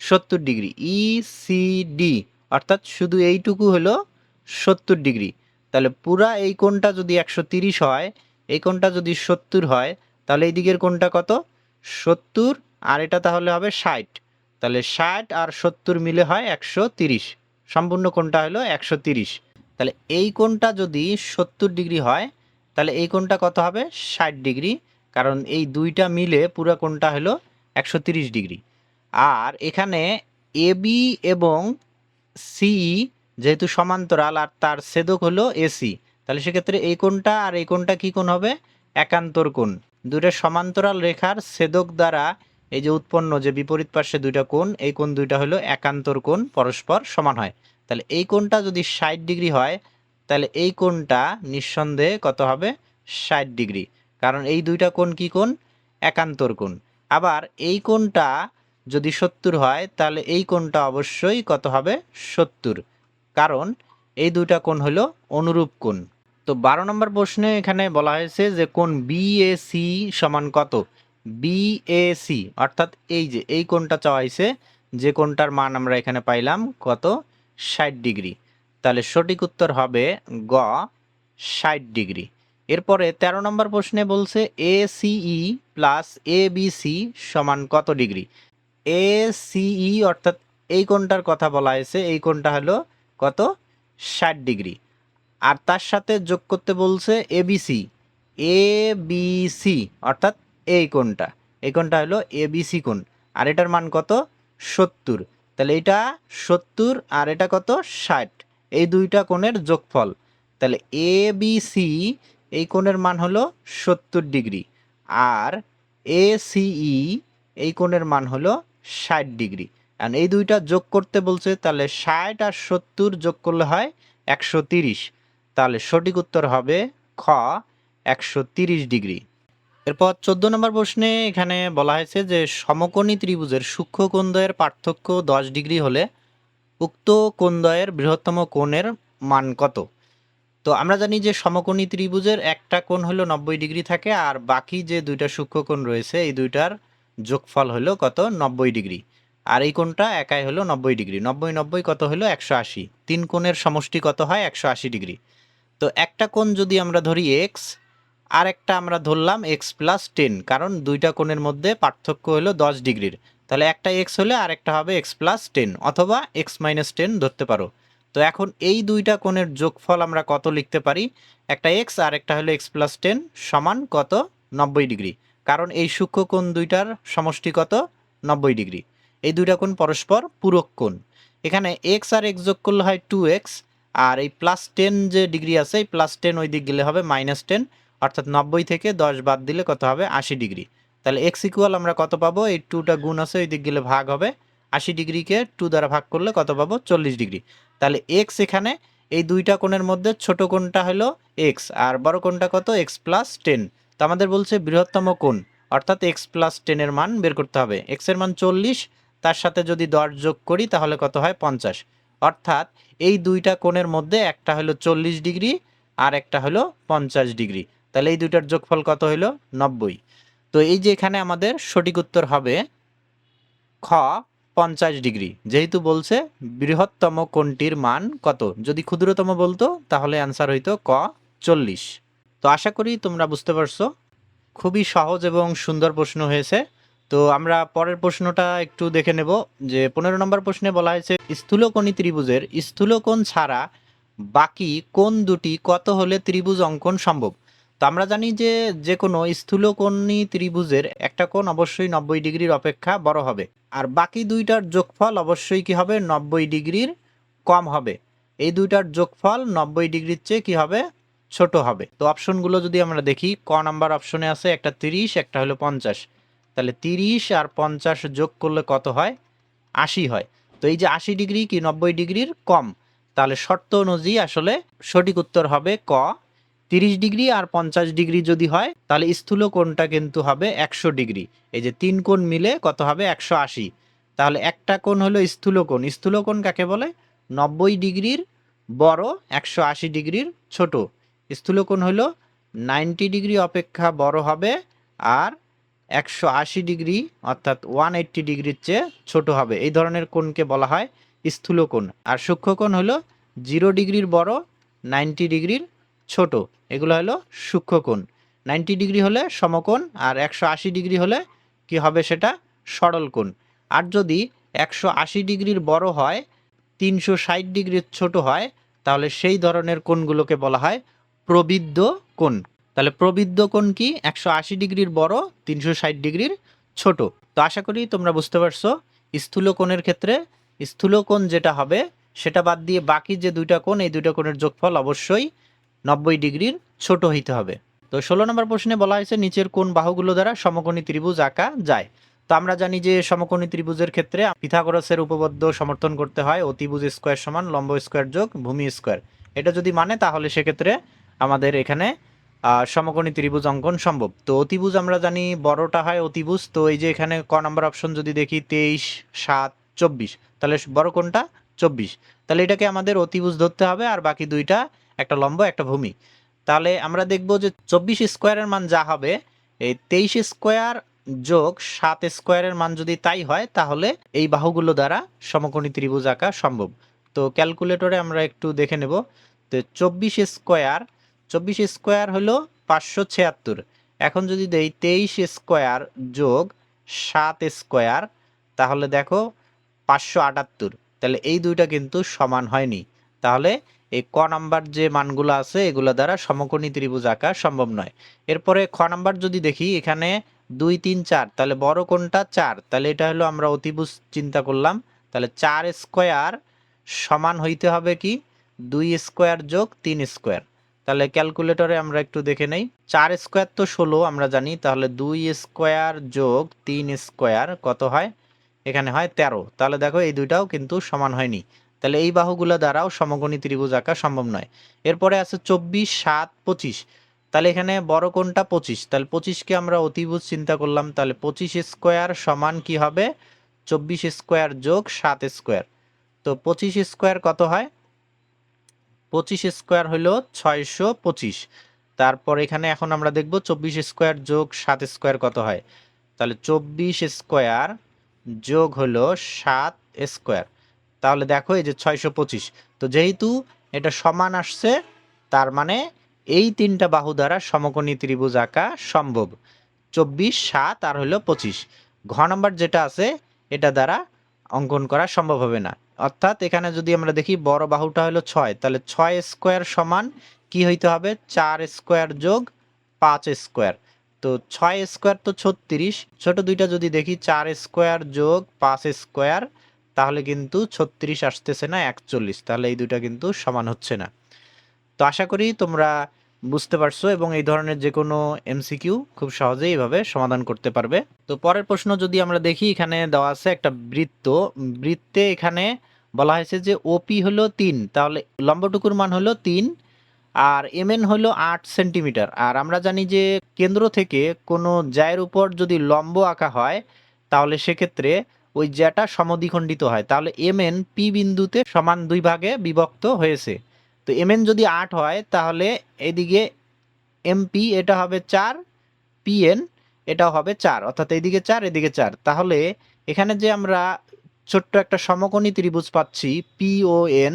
70 ডিগ্রি, ইসিডি অর্থাৎ শুধু এইটুকু হলো 70 ডিগ্রি। তাহলে পুরা এই কোণটা যদি 130 হয়, এই কোণটা যদি 70 হয়, তাহলে এই দিকের কোণটা কত? 70, আর এটা তাহলে হবে 60। তাহলে 60 আর 70 মিলে হয় 130, সম্পূর্ণ কোণটা হলো 130। তাহলে এই কোণটা যদি 70 ডিগ্রি হয়, তাহলে এই কোণটা কত হবে? 60 ডিগ্রি, কারণ এই দুইটা মিলে পুরো কোণটা হলো 130 ডিগ্রি। আর এখানে এবি এবং সিই যেহেতু সমান্তরাল আর তার ছেদক হলো এসি, তাহলে সেক্ষেত্রে এই কোণটা আর এই কোণটা কি কোণ হবে? একান্তর কোণ। দুইটা সমান্তরাল রেখার ছেদক দ্বারা এই যে উৎপন্ন যে বিপরীত পার্শ্বে দুইটা কোণ, এই কোণ দুইটা হলো একান্তর কোণ, পরস্পর সমান হয়। তাহলে এই কোণটা যদি 60 ডিগ্রি হয়, তাহলে এই কোণটা নিঃসন্দেহে কত হবে? 60 ডিগ্রি, কারণ এই দুইটা কোণ কি কোণ? একান্তর কোণ। আবার এই কোণটা যদি 70 হয়, তাহলে এই কোণটা অবশ্যই কত হবে? 70, কারণ এই দুইটা কোণ হলো অনুরূপ কোণ। তো 12 নম্বর প্রশ্নে এখানে বলা হয়েছে যে কোণ বিএসি সমান কত? বিএসি অর্থাৎ এই যে এই কোণটা চাওয়া হয়েছে, যে কোণটার মান আমরা এখানে পাইলাম কত? 60 ডিগ্রি। তাহলে সঠিক উত্তর হবে গ, 60 ডিগ্রি। এরপরে 13 নম্বর প্রশ্নে বলছে এসিই প্লাস এবিসি সমান কত ডিগ্রি? এসিই অর্থাৎ এই কোণটার কথা বলা হয়েছে, এই কোণটা হলো কত? 60 ডিগ্রি। আর তার সাথে যোগ করতে বলছে এবিসি, এবিসি অর্থাৎ এই কোণটা হলো এবিসি কোণ, আর এটার মান কত? 70। তাহলে এটা 70 আর এটা কত? 60, এই দুইটা কোণের যোগফল। তাহলে এবিসি এই কোণের মান হলো 70 ডিগ্রি, আর এসিই এই কোণের মান হলো 60 ডিগ্রি। আর এই দুইটা যোগ করতে বলছে, তাহলে 60 আর 70 যোগ করলে হয় 130। তাহলে সঠিক উত্তর হবে খ, 130 ডিগ্রি। এরপর 14 নম্বর প্রশ্নে এখানে বলা হয়েছে যে সমকোণী ত্রিভুজের সূক্ষ্ম কোণদ্বয়ের পার্থক্য 10 ডিগ্রি হলে উক্ত কোণদ্বয়ের বৃহত্তম কোণের মান কত? তো আমরা জানি যে সমকোণী ত্রিভুজের একটা কোণ হলো 90 ডিগ্রি থাকে, আর বাকি যে দুইটা সূক্ষ্ম কোণ রয়েছে এই দুইটার যোগফল হলো কত? 90 ডিগ্রি। আর এই কোণটা একাই হলো 90 ডিগ্রি, 90 90 কত হলো? 180। তিন কোণের সমষ্টি কত হয়? 180 ডিগ্রি। তো একটা কোণ যদি আমরা ধরি এক্স, আর একটা আমরা ধরলাম এক্স প্লাস 10, কারণ দুইটা কোণের মধ্যে পার্থক্য হলো 10 ডিগ্রির। তাহলে একটা এক্স হলে আর একটা হবে এক্স প্লাস 10, অথবা এক্স মাইনাস 10 ধরতে পারো। তো এখন এই দুইটা কোণের যোগফল আমরা কত লিখতে পারি? একটা এক্স আর একটা হলো এক্স প্লাস 10 সমান কত? 90 ডিগ্রি, কারণ এই সূক্ষ্ম কোণ দুইটার সমষ্টি কত? 90 ডিগ্রি। এই দুইটা কোণ পরস্পর পূরক কোণ। এখানে এক্স আর এক্স যোগ করলে হয় 2x, আর এই প্লাস 10 যে ডিগ্রি আছে, এই প্লাস 10 ওই দিক গেলে হবে মাইনাস 10, অর্থাৎ 90 থেকে 10 বাদ দিলে কত হবে? 80 ডিগ্রি। তাহলে এক্স ইকুয়াল আমরা কত পাবো? এই 2টা গুণ আছে ওই দিক গেলে ভাগ হবে, 80 ডিগ্রিকে 2 দ্বারা ভাগ করলে কত পাবো? 40 ডিগ্রি। তাহলে এক্স এখানে এই দুইটা কোণের মধ্যে ছোট কোণটা হলো এক্স, আর বড় কোণটা কত? X plus 10। তো আমাদের বলছে বৃহত্তম কোণ, অর্থাৎ এক্স প্লাস 10 এর মান বের করতে হবে। এক্স এর মান 40, তার সাথে যদি 10 যোগ করি তাহলে কত হয়? 50। অর্থাৎ এই দুইটা কোণের মধ্যে একটা হলো 40 ডিগ্রি আর একটা হলো 50 ডিগ্রি। তাহলে এই দুইটার যোগফল কত হলো? 90। তো এই যে এখানে আমাদের সঠিক উত্তর হবে খ, 50 ডিগ্রি, যেহেতু বলছে বৃহত্তম কোণটির মান কত। যদি ক্ষুদ্রতম বলতো তাহলে অ্যান্সার হইতো ক, 40। তো আশা করি তোমরা বুঝতে পারছো, খুবই সহজ এবং সুন্দর প্রশ্ন হয়েছে। তো আমরা পরের প্রশ্নটা একটু দেখে নেব। যে 15 নম্বর প্রশ্নে বলা হয়েছে স্থূলকোণী ত্রিভুজের স্থূলকোণ ছাড়া বাকি কোণ দুটি কত হলে ত্রিভুজ অঙ্কন সম্ভব? তো আমরা জানি যে যে কোনো স্থূলকোণী ত্রিভুজের একটা কোণ অবশ্যই 90 ডিগ্রির অপেক্ষা বড় হবে, আর বাকি দুইটার যোগফল অবশ্যই কি হবে? 90 ডিগ্রির কম হবে। এই দুইটার যোগফল 90 ডিগ্রির চেয়ে কি হবে? ছোট হবে। তো অপশনগুলো যদি আমরা দেখি, ক নাম্বার অপশনে আছে একটা 30, একটা হলো 50। তাহলে 30 আর 50 যোগ করলে কত হয়? 80 হয়। তো এই যে 80 ডিগ্রি কি 90 ডিগ্রির কম, তাহলে শর্ত অনুযায়ী আসলে সঠিক উত্তর হবে ক। 30 ডিগ্রি আর 50 ডিগ্রি যদি হয় তাহলে স্থূল কোণটা কিন্তু হবে 100 ডিগ্রি। এই যে 3 কোণ মিলে কত হবে 180। তাহলে একটা কোণ হলো স্থূল কোণ। স্থূল কোণ কাকে বলে? 90 ডিগ্রির বড় 180 ডিগ্রির ছোট। স্থূল কোণ হলো 90 ডিগ্রি অপেক্ষা বড় হবে আর 180 ডিগ্রি অর্থাৎ 180 ডিগ্রির চেয়ে ছোট হবে। এই ধরনের কোণকে বলা হয় স্থূল কোণ। আর সূক্ষ্ম কোণ হলো 0 ডিগ্রির বড় 90 ডিগ্রির ছোট, এগুলো হলো সূক্ষ্ম কোণ। 90 ডিগ্রি হলে সমকোণ আর 180 ডিগ্রি হলে কি হবে সেটা সরল কোণ। আর যদি 180 ডিগ্রির বড় হয় 360 ডিগ্রির ছোট হয় তাহলে সেই ধরনের কোণগুলোকে বলা হয় প্রবৃদ্ধ কোণ। তাহলে প্রবৃদ্ধ কোণ কি? 180 ডিগ্রির বড় 360 ডিগ্রির ছোট। তো আশা করি তোমরা বুঝতে পারছো। স্থূল কোণের ক্ষেত্রে স্থূল কোণ যেটা হবে সেটা বাদ দিয়ে বাকি যে দুইটা কোণ, এই দুইটা কোণের যোগফল অবশ্যই 90 ডিগ্রির ছোট হইতে হবে। তো 16 নম্বর প্রশ্নে বলা হয়েছে নিচের কোন বাহুগুলো দ্বারা সমকোণী ত্রিভুজ আঁকা যায়। তো আমরা জানি যে সমকোণী ত্রিভুজের ক্ষেত্রে পিথাগোরাসের উপপাদ্য সমর্থন করতে হয়, অতিভুজ স্কয়ার সমান লম্ব স্কয়ার যোগ ভূমি স্কয়ার। এটা যদি মানে তাহলে সেক্ষেত্রে আমাদের এখানে সমকোণী ত্রিভুজ অঙ্কন সম্ভব। তো অতিভুজ আমরা জানি বড়টা হয় অতিভুজ। তো এই যে এখানে ক নম্বর অপশন যদি দেখি 23, 7, 24, তাহলে বড় কোনটা? 24। তাহলে এটাকে আমাদের অতিভুজ ধরতে হবে আর বাকি দুইটা একটা লম্ব একটা ভূমি। তাহলে আমরা দেখব যে 24 স্কোয়ারের মান যা হবে, এই 23 স্কোয়ার যোগ 7 স্কোয়ারের মান যদি তাই হয় তাহলে এই বাহুগুলো দ্বারা সমকোণী ত্রিভুজ আঁকা সম্ভব। তো ক্যালকুলেটরে আমরা একটু দেখে নেব। তো 24 স্কোয়ার হলো 576। এখন যদি দেই 23 স্কোয়ার যোগ 7 স্কোয়ার তাহলে দেখো 578। তাহলে এই দুইটা কিন্তু সমান হয়নি। তাহলে এই ক নাম্বার যে মানগুলো আছে এগুলো দ্বারা সমকোণী ত্রিভুজ আঁকা সম্ভব নয়। এরপরে খ নাম্বার যদি দেখি এখানে 2, 3, 4, তাহলে বড় কোনটা? 4। তাহলে এটা হলো আমরা অতিভুজ চিন্তা করলাম। তাহলে 4 স্কোয়ার সমান হইতে হবে কি 2 স্কোয়ার যোগ 3 স্কোয়ার। তাহলে ক্যালকুলেটরে আমরা একটু দেখে নেই। 4 স্কোয়ার তো 16 আমরা জানি, তাহলে 2 স্কোয়ার যোগ 3 স্কোয়ার কত হয়? এখানে হয় 13। তাহলে দেখো এই দুইটাও কিন্তু সমান হয়নি। তাহলে এই বাহুগুলো দ্বারাও সমকোণী ত্রিভুজ আঁকা সম্ভব নয়। এরপরে আছে 24, 7, 25। তাহলে এখানে বড় কোনটা? 25। তাহলে 25কে আমরা অতিভুজ চিন্তা করলাম। তাহলে 25 স্কোয়ার সমান কি হবে? 24 স্কোয়ার যোগ 7 স্কোয়ার। তো 25 স্কোয়ার কত হয়? 25 স্কোয়ার হলো 625। তারপর এখানে এখন আমরা দেখব 24 স্কোয়ার যোগ 7 স্কোয়ার কত হয়। তাহলে 24 স্কোয়ার যোগ হলো 7 স্কোয়ার। তাহলে দেখো এই যে 625। তো যেহেতু এটা সমান আসছে তার মানে এই তিনটা বাহু দ্বারা সমকোণী ত্রিভুজ আঁকা সম্ভব। 24, 7 আর হলো 25। ঘ নম্বর যেটা আছে এটা দ্বারা অঙ্কন করা সম্ভব হবে না। অর্থাৎ এখানে যদি আমরা দেখি বড় বাহুটা হলো 6, তাহলে 6 স্কোয়ার সমান কি হইতে হবে? 4 স্কোয়ার যোগ 5 স্কোয়ার। তো 6 স্কোয়ার তো 36, ছোট দুইটা যদি দেখি 4 স্কোয়ার যোগ 5 স্কোয়ার তাহলে কিন্তু 36 আসতেছে না, 41। তাহলে এই দুইটা কিন্তু সমান হচ্ছে না। তো আশা করি তোমরা বুঝতে পারছো এবং এই ধরনের যে কোনো এমসিকিউ খুব সহজেই এইভাবে সমাধান করতে পারবে। তো পরের প্রশ্ন যদি আমরা দেখি, এখানে দেওয়া আছে একটা বৃত্ত। বৃত্তে এখানে বলা হয়েছে যে ওপি হলো 3, তাহলে লম্বটুকুর মান হলো 3 আর এমএন হলো 8 সেন্টিমিটার। আর আমরা জানি যে কেন্দ্র থেকে কোনো জ্যায়ের উপর যদি লম্ব আঁকা হয় তাহলে সেক্ষেত্রে ওই জ্যাটা সমদ্বিখণ্ডিত হয়। তাহলে এমএন পি বিন্দুতে সমান দুই ভাগে বিভক্ত হয়েছে। তো এমএন যদি 8 হয় তাহলে এদিকে এমপি এটা হবে 4, পিএন এটাও হবে 4, অর্থাৎ এদিকে 4 এদিকে 4। তাহলে এখানে যে আমরা ছোট্ট একটা সমকোণী ত্রিভুজ পাচ্ছি পিওএন,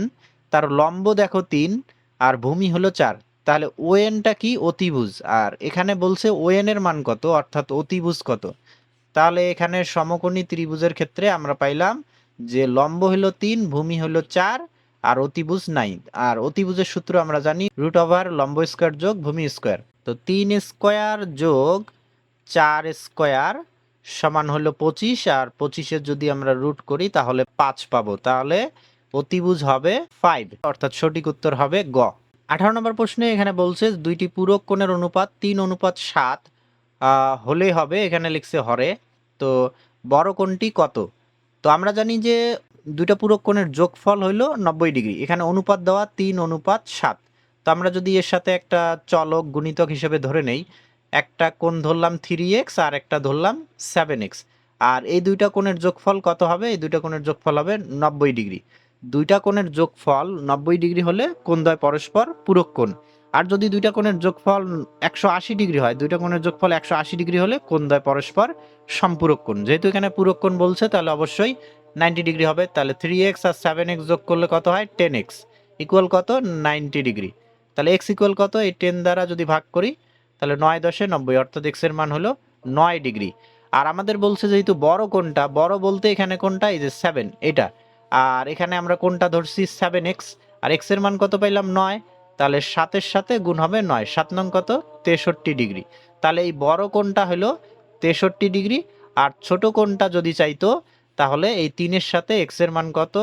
তার লম্ব দেখো 3 আর ভূমি হলো 4। তাহলে ওএনটা কি? অতিভুজ। আর এখানে বলছে ওএন এর মান কত, অর্থাৎ অতিভুজ কত। তাহলে এখানে সমকোণী ত্রিভুজের ক্ষেত্রে আমরা পাইলাম যে লম্ব হলো 3, ভূমি হলো 4 আর অতিভুজ নাই। আর অতিভুজের সূত্র আমরা জানি √ লম্ব স্কয়ার যোগ ভূমি স্কয়ার। তো 3 স্কয়ার যোগ 4 স্কয়ার সমান হলো 25 আর 25-এর যদি আমরা রুট করি তাহলে 5 পাবো। তাহলে অতিভুজ হবে 5, অর্থাৎ সঠিক উত্তর হবে গ। 18 নম্বর প্রশ্নে এখানে বলছে দুইটি পূরক কোণের অনুপাত 3:7 হলেই হবে। এখানে লিখছে হরে। তো বড় কোণটি কত? তো আমরা জানি যে দুইটা পূরক কোণের যোগফল হইল 90 ডিগ্রি। এখানে অনুপাত দেওয়া 3:7। তো আমরা যদি এর সাথে একটা চলক গুণিতক হিসেবে ধরে নেই, একটা কোণ ধরলাম 3x আর একটা ধরলাম 7x, আর এই দুইটা কোণের যোগফল কত হবে? এই দুইটা কোণের যোগফল হবে 90 ডিগ্রি। দুইটা কোণের যোগফল 90 ডিগ্রি হলে কোণদ্বয় পরস্পর পূরক কোণ। আর যদি দুইটা কোণের যোগফল 180 ডিগ্রি হয়, দুইটা কোণের যোগফল 180 ডিগ্রি হলে কোণদ্বয় পরস্পর সম্পূরক কোণ। যেহেতু এখানে পূরক কোণ বলছে, তাহলে অবশ্যই 90 ডিগ্রি হবে। তাহলে 3x আর 7x যোগ করলে কত হয়? 10x ইকুয়াল কত? 90 ডিগ্রি। তাহলে x ইকুয়াল কত? এই 10 দ্বারা যদি ভাগ করি তাহলে 9×10=90, অর্থাৎ x এর মান হলো 9 ডিগ্রি। আর আমাদের বলছে যেহেতু বড় কোণটা, বড় বলতে এখানে কোনটা? এই যে 7, এটা। আর এখানে আমরা কোনটা ধরছি? 7x, আর x এর মান কত পাইলাম? 9। তাহলে 7-এর সাথে গুণ হবে 9, 7 নং কত? 63 ডিগ্রি। তাহলে এই বড় কোণটা হলো 63 ডিগ্রি। আর ছোট কোণটা যদি চাইতো, তাহলে এই 3-এর সাথে x এর মান কত?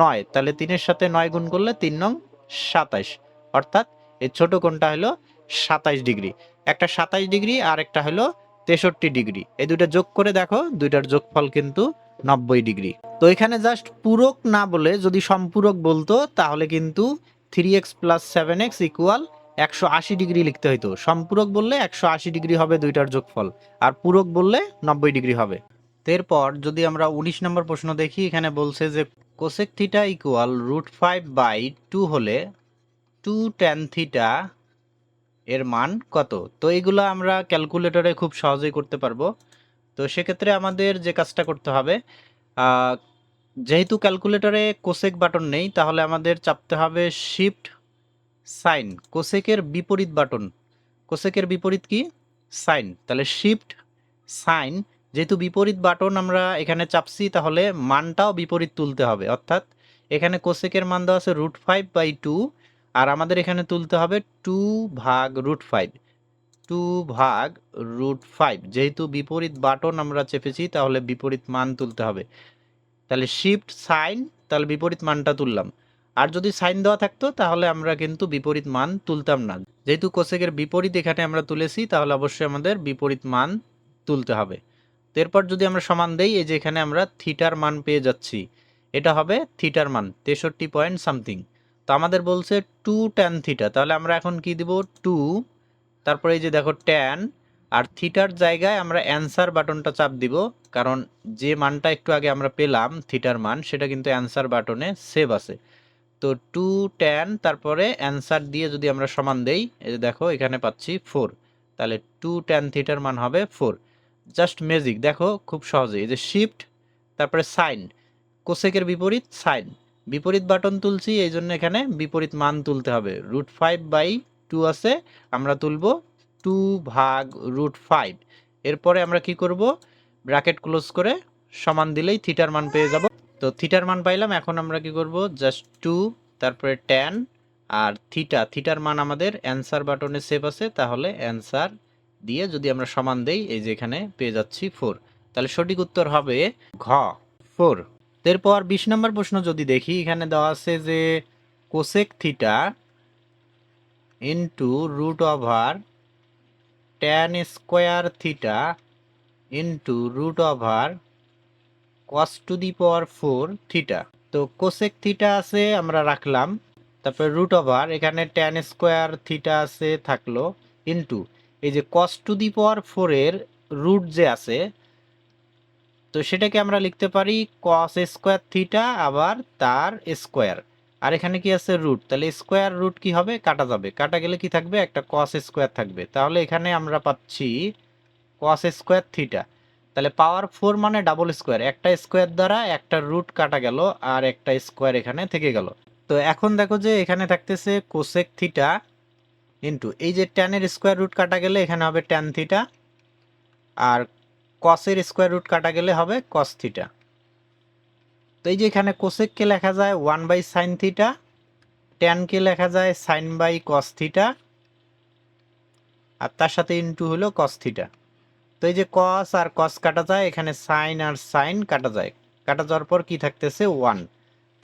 9। তাহলে 3-এর সাথে 9 গুণ করলে 3 নং 27, অর্থাৎ এই ছোট কোণটা হলো 27 ডিগ্রি। একটা 27 ডিগ্রি আর একটা হলো 63 ডিগ্রি। এই দুইটা যোগ করে দেখো, দুইটার যোগফল কিন্তু 90 ডিগ্রি। তো এখানে জাস্ট পূরক না বলে যদি সম্পূরক বলতো, তাহলে কিন্তু 3x + 7x = 180 ডিগ্রি লিখতে হইতো। সম্পূরক বললে 180 ডিগ্রি হবে দুইটার যোগফল, আর পূরক বললে 90 ডিগ্রি হবে। এরপর যদি আমরা 19 নম্বর প্রশ্ন দেখি, এখানে বলছে যে কোসেক থিটা ইকুয়াল √5/2 হলে 2 tan থিটা এর মান কত? তো এগুলো আমরা ক্যালকুলেটরে খুব সহজেই করতে পারবো। তো সেক্ষেত্রে আমাদের যে কাজটা করতে হবে, যেহেতু ক্যালকুলেটরে কোসেক বাটন নেই, তাহলে আমাদের চাপতে হবে শিফট সাইন, কোসেকের বিপরীত বাটন। কোসেকের বিপরীত কি? সাইন। তাহলে শিফট সাইন, যেহেতু বিপরীত বাটন আমরা এখানে চাপছি, তাহলে মানটাও বিপরীত তুলতে হবে। অর্থাৎ এখানে কোসেকের মান দেওয়া আছে √5/2, আর আমাদের এখানে তুলতে হবে 2/√5। 2/√5, যেহেতু বিপরীত বাটন আমরা চেপেছি, তাহলে বিপরীত মান তুলতে হবে। তাহলে শিফট সাইন, তাহলে বিপরীত মানটা তুললাম। আর যদি সাইন দেওয়া থাকতো, তাহলে আমরা কিন্তু বিপরীত মান তুলতাম না। যেহেতু কোসেকের বিপরীত এখানে আমরা তুলেছি, তাহলে অবশ্যই আমাদের বিপরীত মান তুলতে হবে। তো এরপর যদি আমরা সমান দেই, এই যে এখানে আমরা থিটার মান পেয়ে যাচ্ছি, এটা হবে থিটার মান 63 পয়েন্ট সামথিং। তো আমাদের বলছে 2 tan থিটা, তাহলে আমরা এখন কি দিব? 2, তারপরে এই যে দেখো ট্যান, আর থিটার জায়গায় আমরা অ্যান্সার বাটনটা চাপ দিব, কারণ যে মানটা একটু আগে আমরা পেলাম থিটার মান, সেটা কিন্তু অ্যান্সার বাটনে সেভ আছে। তো 2 tan, তারপরে অ্যান্সার দিয়ে যদি আমরা সমান দেই, এই যে দেখো এখানে পাচ্ছি 4। তাহলে 2 tan থিটার মান হবে 4। জাস্ট ম্যাজিক, দেখো খুব সহজে। এই যে শিফট, তারপরে সাইন, কোসেকের বিপরীত সাইন, বিপরীত বাটন তুলছি, এই জন্য এখানে বিপরীত মান তুলতে হবে। √5/2 আছে, আমরা তুলব 2/√5। এরপরে আমরা কি করব? ব্র্যাকেট ক্লোজ করে সমান দিলেই থিটার মান পেয়ে যাব। তো থিটার মান পাইলাম। এখন আমরা কি করব? জাস্ট 2, তারপরে ট্যান, আর থিটার মান আমাদের অ্যান্সার বাটনে সেভ আছে, তাহলে অ্যান্সার দিয়ে যদি আমরা সমান দেই, এই যে এখানে পেয়ে যাচ্ছি 4। তাহলে সঠিক উত্তর হবে ঘ, 4। এরপর 20 নম্বর প্রশ্ন যদি দেখি, এখানে দেওয়া আছে যে cosec theta into √tan square theta into √cos⁴ theta. তো কোসেক থিটা আছে, আমরা রাখলাম। তারপরে এখানে tan স্কোয়ার থিটা আছে, থাকলো, ইন্টু এই যে cos⁴ এর রুট যে আছে, তো সেটাকে আমরা লিখতে পারি cos স্কোয়ার থিটা, আবার তার স্কোয়ার। আর এখানে কি আছে? রুট। তাহলে স্কোয়ার রুট কি হবে? কাটা যাবে। কাটা গেলে কি থাকবে? একটা cos স্কোয়ার থাকবে। তাহলে এখানে আমরা পাচ্ছি cos স্কোয়ার থিটা। তাহলে পাওয়ার 4 মানে ডাবল স্কোয়ার, একটা স্কোয়ার দ্বারা একটা রুট কাটা গেল, আর একটা স্কোয়ার এখানে থেকে গেল। তো এখন দেখো যে এখানে থাকতেছে কোসেক থিটা ইন্টু এই যে ট্যানের স্কোয়ার রুট কাটা গেলে এখানে হবে ট্যান থিটা, আর কসের স্কোয়ার রুট কাটা গেলে হবে কস থিটা। তো এই যে এখানে কোসেককে লেখা যায় 1/sin থিটা, ট্যানকে লেখা যায় sin/cos থিটা, আর তার সাথে ইন্টু হলো cos থিটা। তো এই যে cos আর cos কাটা যায়, এখানে sin আর sin কাটা যায়। কাটা যাওয়ার পর কি থাকতেছে? 1।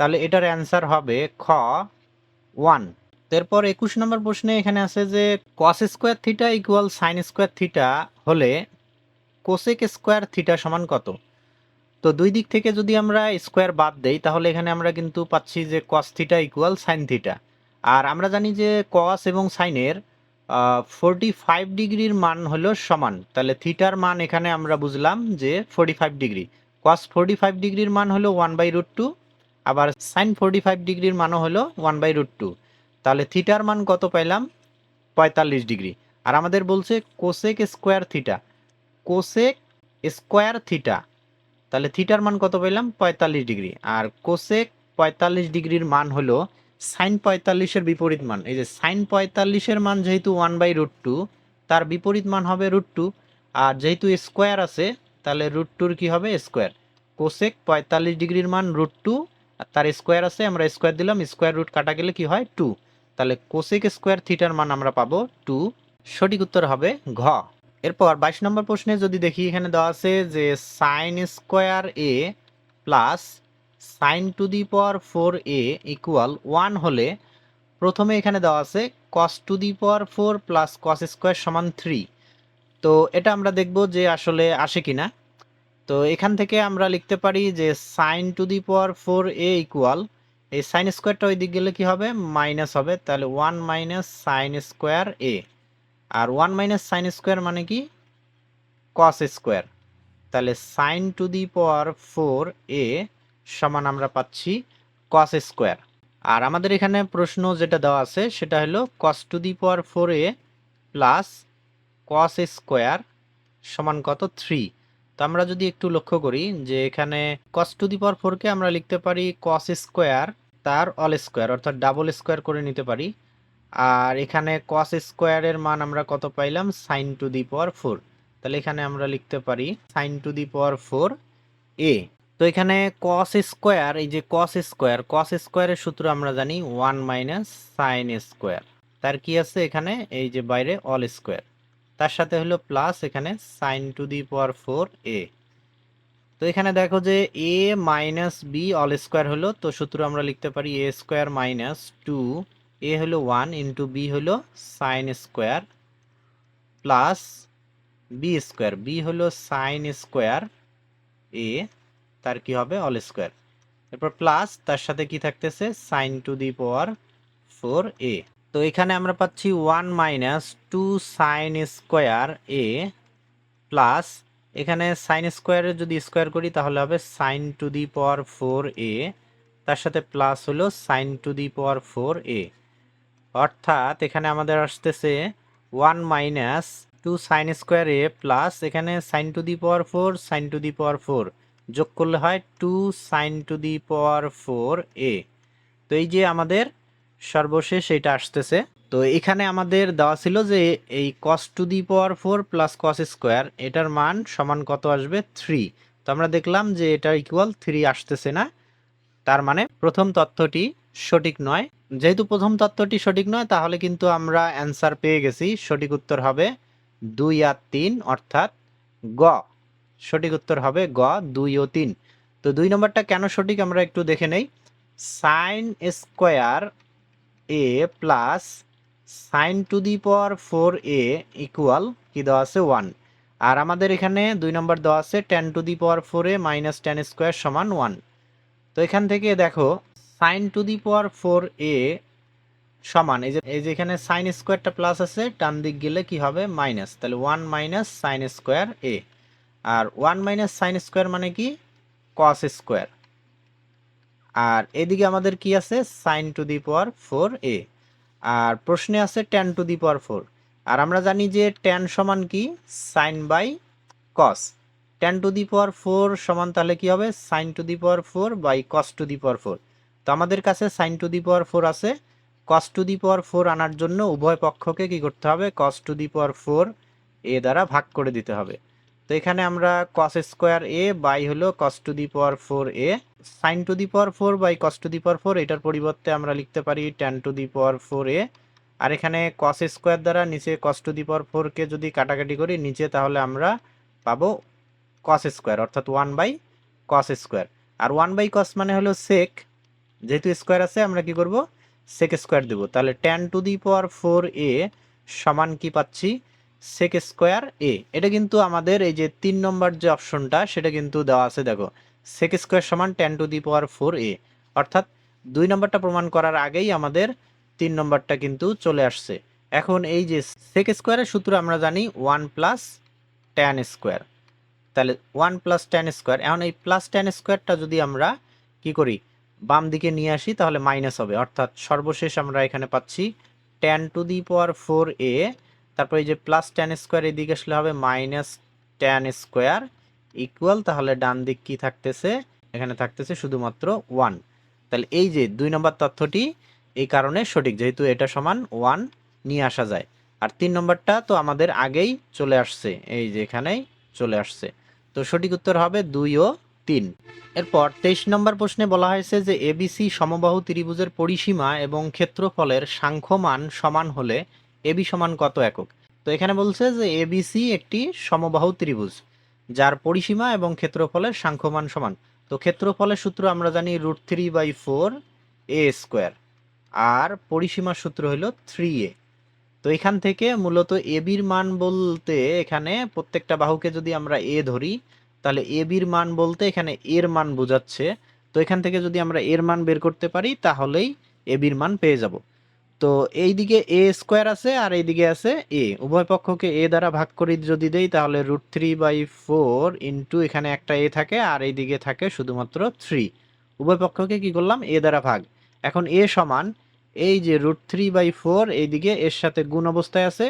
তাহলে এটার অ্যান্সার হবে খ, 1। এরপর 21 নম্বর প্রশ্নে এখানে আছে যে cos square theta = sin square theta হলে কোসেক স্কোয়ার থিটা সমান কত? তো দুই দিক থেকে যদি আমরা স্কোয়ার বাদ দেই তাহলে এখানে আমরা কিন্তু পাচ্ছি যে cos theta equal sine theta. আর আমরা জানি যে কস এবং সাইনের 45 ডিগ্রির মান হলো সমান, তাহলে থিটার মান এখানে আমরা বুঝলাম যে 45 ডিগ্রি। কস 45 ডিগ্রির মান হলো 1/√2, আবার সাইন 45 ডিগ্রির মানও হলো 1/√2। তাহলে থিটার মান কত পাইলাম? 45 ডিগ্রি। আর আমাদের বলছে cosec square theta, cosec square theta, তাহলে থিটার মান কত পেলাম? 45 ডিগ্রি। আর কোসেক 45 ডিগ্রির মান হলো সাইন 45-এর বিপরীত মান। এই যে সাইন 45-এর মান যেহেতু 1/√2, তার বিপরীত মান হবে √2। আর যেহেতু স্কোয়ার আছে তাহলে √2-র কি হবে? স্কোয়ার। কোসেক 45 ডিগ্রির মান √2, আর তার স্কোয়ার আছে, আমরা স্কোয়ার দিলাম, স্কোয়ার রুট কাটা গেলে কি হয়? 2। তাহলে কোসেক স্কোয়ার থিটার মান আমরা পাবো 2। সঠিক উত্তর হবে ঘ। এরপর 22 নম্বর প্রশ্নে যদি দেখি, এখানে দেওয়া আছে যে sine square A plus sine to the power 4a equal 1 হলে প্রথমে এখানে দেওয়া আছে cos to the power 4 plus cos square সমান 3। তো এটা আমরা দেখব যে আসলে আসে কিনা। তো এখান থেকে আমরা লিখতে পারি যে sine to the power 4a equal, এই সাইন স্কোয়ারটা ওই দিক গেলে কি হবে? মাইনাস হবে, তাহলে 1 মাইনাস সাইন স্কোয়ার এ। আর 1 মাইনাস সাইন স্কোয়ার মানে কি? Cos square. তাহলে sine to the power 4a সমান আমরা পাচ্ছি কস স্কোয়ার। আর আমাদের এখানে প্রশ্ন যেটা দেওয়া আছে সেটা হলো cos to the power 4a plus cos square সমান কত? 3। তো আমরা যদি একটু লক্ষ্য করি যে এখানে কস টু দি পাওয়ার 4কে আমরা লিখতে পারি কস স্কোয়ার তার অল স্কোয়ার, অর্থাৎ ডাবল স্কোয়ার করে নিতে পারি। আর এখানে কস স্কোয়ারের মান আমরা কত পাইলাম? Sign to the power 4। তাহলে এখানে আমরা লিখতে পারি sign to the power 4a। তো এখানে কস স্কোয়ার, এই যে কস স্কোয়ার, কস স্কোয়ারের সূত্র আমরা জানি 1 মাইনাস সাইন স্কোয়ার। তার কি আছে এখানে? এই যে বাইরে অল স্কোয়ার, তার সাথে হলো প্লাস এখানে sine to the power 4a। তো এখানে দেখো যে a minus B all square হলো, তো সূত্র আমরা লিখতে পারি a স্কোয়ার মাইনাস 2a হলো 1 ইন্টু বি হলো sine square plus B square, B হলো সাইন স্কোয়ার এ, তার কি হবে? All square. এরপর প্লাস তার সাথে কি থাকতেছে? Sine to the power 4a। তো এখানে আমরা পাচ্ছি 1 minus 2 sine square A plus এখানে সাইন স্কোয়ারের যদি স্কোয়ার করি তাহলে হবে sine to the power 4a, তার সাথে প্লাস হলো sign to the power 4a। অর্থাৎ এখানে আমাদের আসতেছে 1 minus 2 sine square A plus এখানে sine to the power 4 sine to the power 4 যোগ করলে হয় 2 sign to the power 4a। তো এই যে আমাদের সর্বশেষ এটা আসতেছে। তো এখানে আমাদের দেওয়া ছিল যে এই cos to the power 4 plus cos square এটার মান সমান কত আসবে? 3। তো আমরা দেখলাম যে এটা ইকুয়াল 3 আসতেছে না, তার মানে প্রথম তথ্যটি সঠিক নয়। যেহেতু প্রথম তথ্যটি সঠিক নয় তাহলে কিন্তু আমরা অ্যান্সার পেয়ে গেছি। সঠিক উত্তর হবে 2 আর 3, অর্থাৎ গ। সঠিক উত্তর হবে গ, 2 ও 3। তো 2 নম্বরটা কেন সঠিক আমরা একটু দেখে নেই। Sign square A plus sine to the power 4a equal কি দেওয়া আছে? 1। আর আমাদের এখানে 2 নম্বর দেওয়া আছে ten to the power 4a minus tan square সমান 1। তো এখান থেকে দেখো sign to the power 4a সমান এই যে এখানে সাইন স্কোয়ারটা প্লাস আছে, ডান দিক গেলে কি হবে? মাইনাস, তাহলে 1 মাইনাস সাইন স্কোয়ার এ। আর 1 মাইনাস সাইন স্কোয়ার মানে কি? Cos square. আর এদিকে আমাদের কি আছে? Sign to the power 4a। আর প্রশ্নে আছে টেন টু দি পাওয়ার 4। আর আমরা জানি যে টেন সমান কি? Sine by cos. Tan to the power 4 সমান তাহলে কি হবে? Sine to the power 4 by cos to the power 4। তো আমাদের কাছে সাইন টু দি পাওয়ার 4 আছে, কস টু দি পাওয়ার 4 আনার জন্য উভয় পক্ষকে কি করতে হবে? কস টু দি পাওয়ার 4 এ দ্বারা ভাগ করে দিতে হবে। তো এখানে আমরা কস স্কোয়ার এ বাই হলো cos to the power 4a, sine to the power 4 by cos to the power 4, এটার পরিবর্তে আমরা লিখতে পারি ten to the power 4a। আর এখানে কস স্কোয়ার দ্বারা নিচে কস টু দি পাওয়ার 4কে যদি কাটাকাটি করি নিচে, তাহলে আমরা পাবো কস স্কোয়ার, অর্থাৎ 1 বাই কস স্কোয়ার। আর 1 বাই কস মানে হলো সেক, যেহেতু স্কোয়ার আছে আমরা কি করব? সেক স্কোয়ার দেবো। তাহলে ten to the power 4a সমান কি পাচ্ছি? সেক স্কোয়ার এ। এটা কিন্তু আমাদের এই যে 3 নম্বর যে অপশনটা সেটা কিন্তু দেওয়া আছে, দেখো সেক স্কোয়ার সমান 10⁴a, অর্থাৎ 2 নম্বরটা প্রমাণ করার আগেই আমাদের 3 নম্বরটা কিন্তু চলে আসছে। এখন এই যে সেক স্কোয়ারের সূত্র আমরা জানি 1 + tan স্কোয়ার, তাহলে 1 + tan স্কোয়ার। এখন এই প্লাস tan স্কোয়ারটা যদি আমরা কি করি, বাম দিকে নিয়ে আসি তাহলে মাইনাস হবে, অর্থাৎ সর্বশেষ আমরা এখানে পাচ্ছি 10⁴a, তারপর এই যে প্লাস tan স্কোয়ার এদিকে আসলে হবে মাইনাস tan স্কোয়ার ইকুয়াল, তাহলে ডান দিক কি থাকতেছে, এখানে থাকতেছে শুধুমাত্র 1। তাহলে এই যে 2 নম্বর তথ্যটি এই কারণে সঠিক, যেহেতু এটা সমান 1 নিয়ে আসা যায়। আর 3 নম্বরটা তো আমাদের আগেই চলে আসছে, এই যে এখানেই চলে আসছে। তো সঠিক উত্তর হবে 2 ও 3। এরপর 23 নম্বর প্রশ্নে বলা হয়েছে যে এবিসি সমবাহু ত্রিভুজের পরিসীমা এবং ক্ষেত্রফলের সাংখ্যমান সমান হলে এবি সমান কত একক। তো এখানে বলছে যে এবিসি একটি সমবাহু ত্রিভুজ যার পরিসীমা এবং ক্ষেত্রফলের সাংখ্যমান সমান। তো ক্ষেত্রফলের সূত্র আমরা জানি √3/4a², আর পরিসীমার সূত্র হলো 3a। তো এখান থেকে মূলত এবির মান বলতে এখানে প্রত্যেকটা বাহুকে যদি আমরা এ ধরি, তাহলে এবির মান বলতে এখানে এর মান বোঝাচ্ছে। তো এখান থেকে যদি আমরা এর মান বের করতে পারি তাহলেই এবির মান পেয়ে যাব। তো এইদিকে a² আছে আর এইদিকে আছে এ, উভয় পক্ষকে এ দ্বারা ভাগ করে যদি দেই তাহলে √3/4 ইন্টু এখানে একটা এ থাকে আর এইদিকে থাকে শুধুমাত্র 3, উভয় পক্ষকে কি করলাম এ দ্বারা ভাগ। এখন এ সমান এই যে √3/4 এইদিকে এর সাথে গুণ অবস্থায় আছে,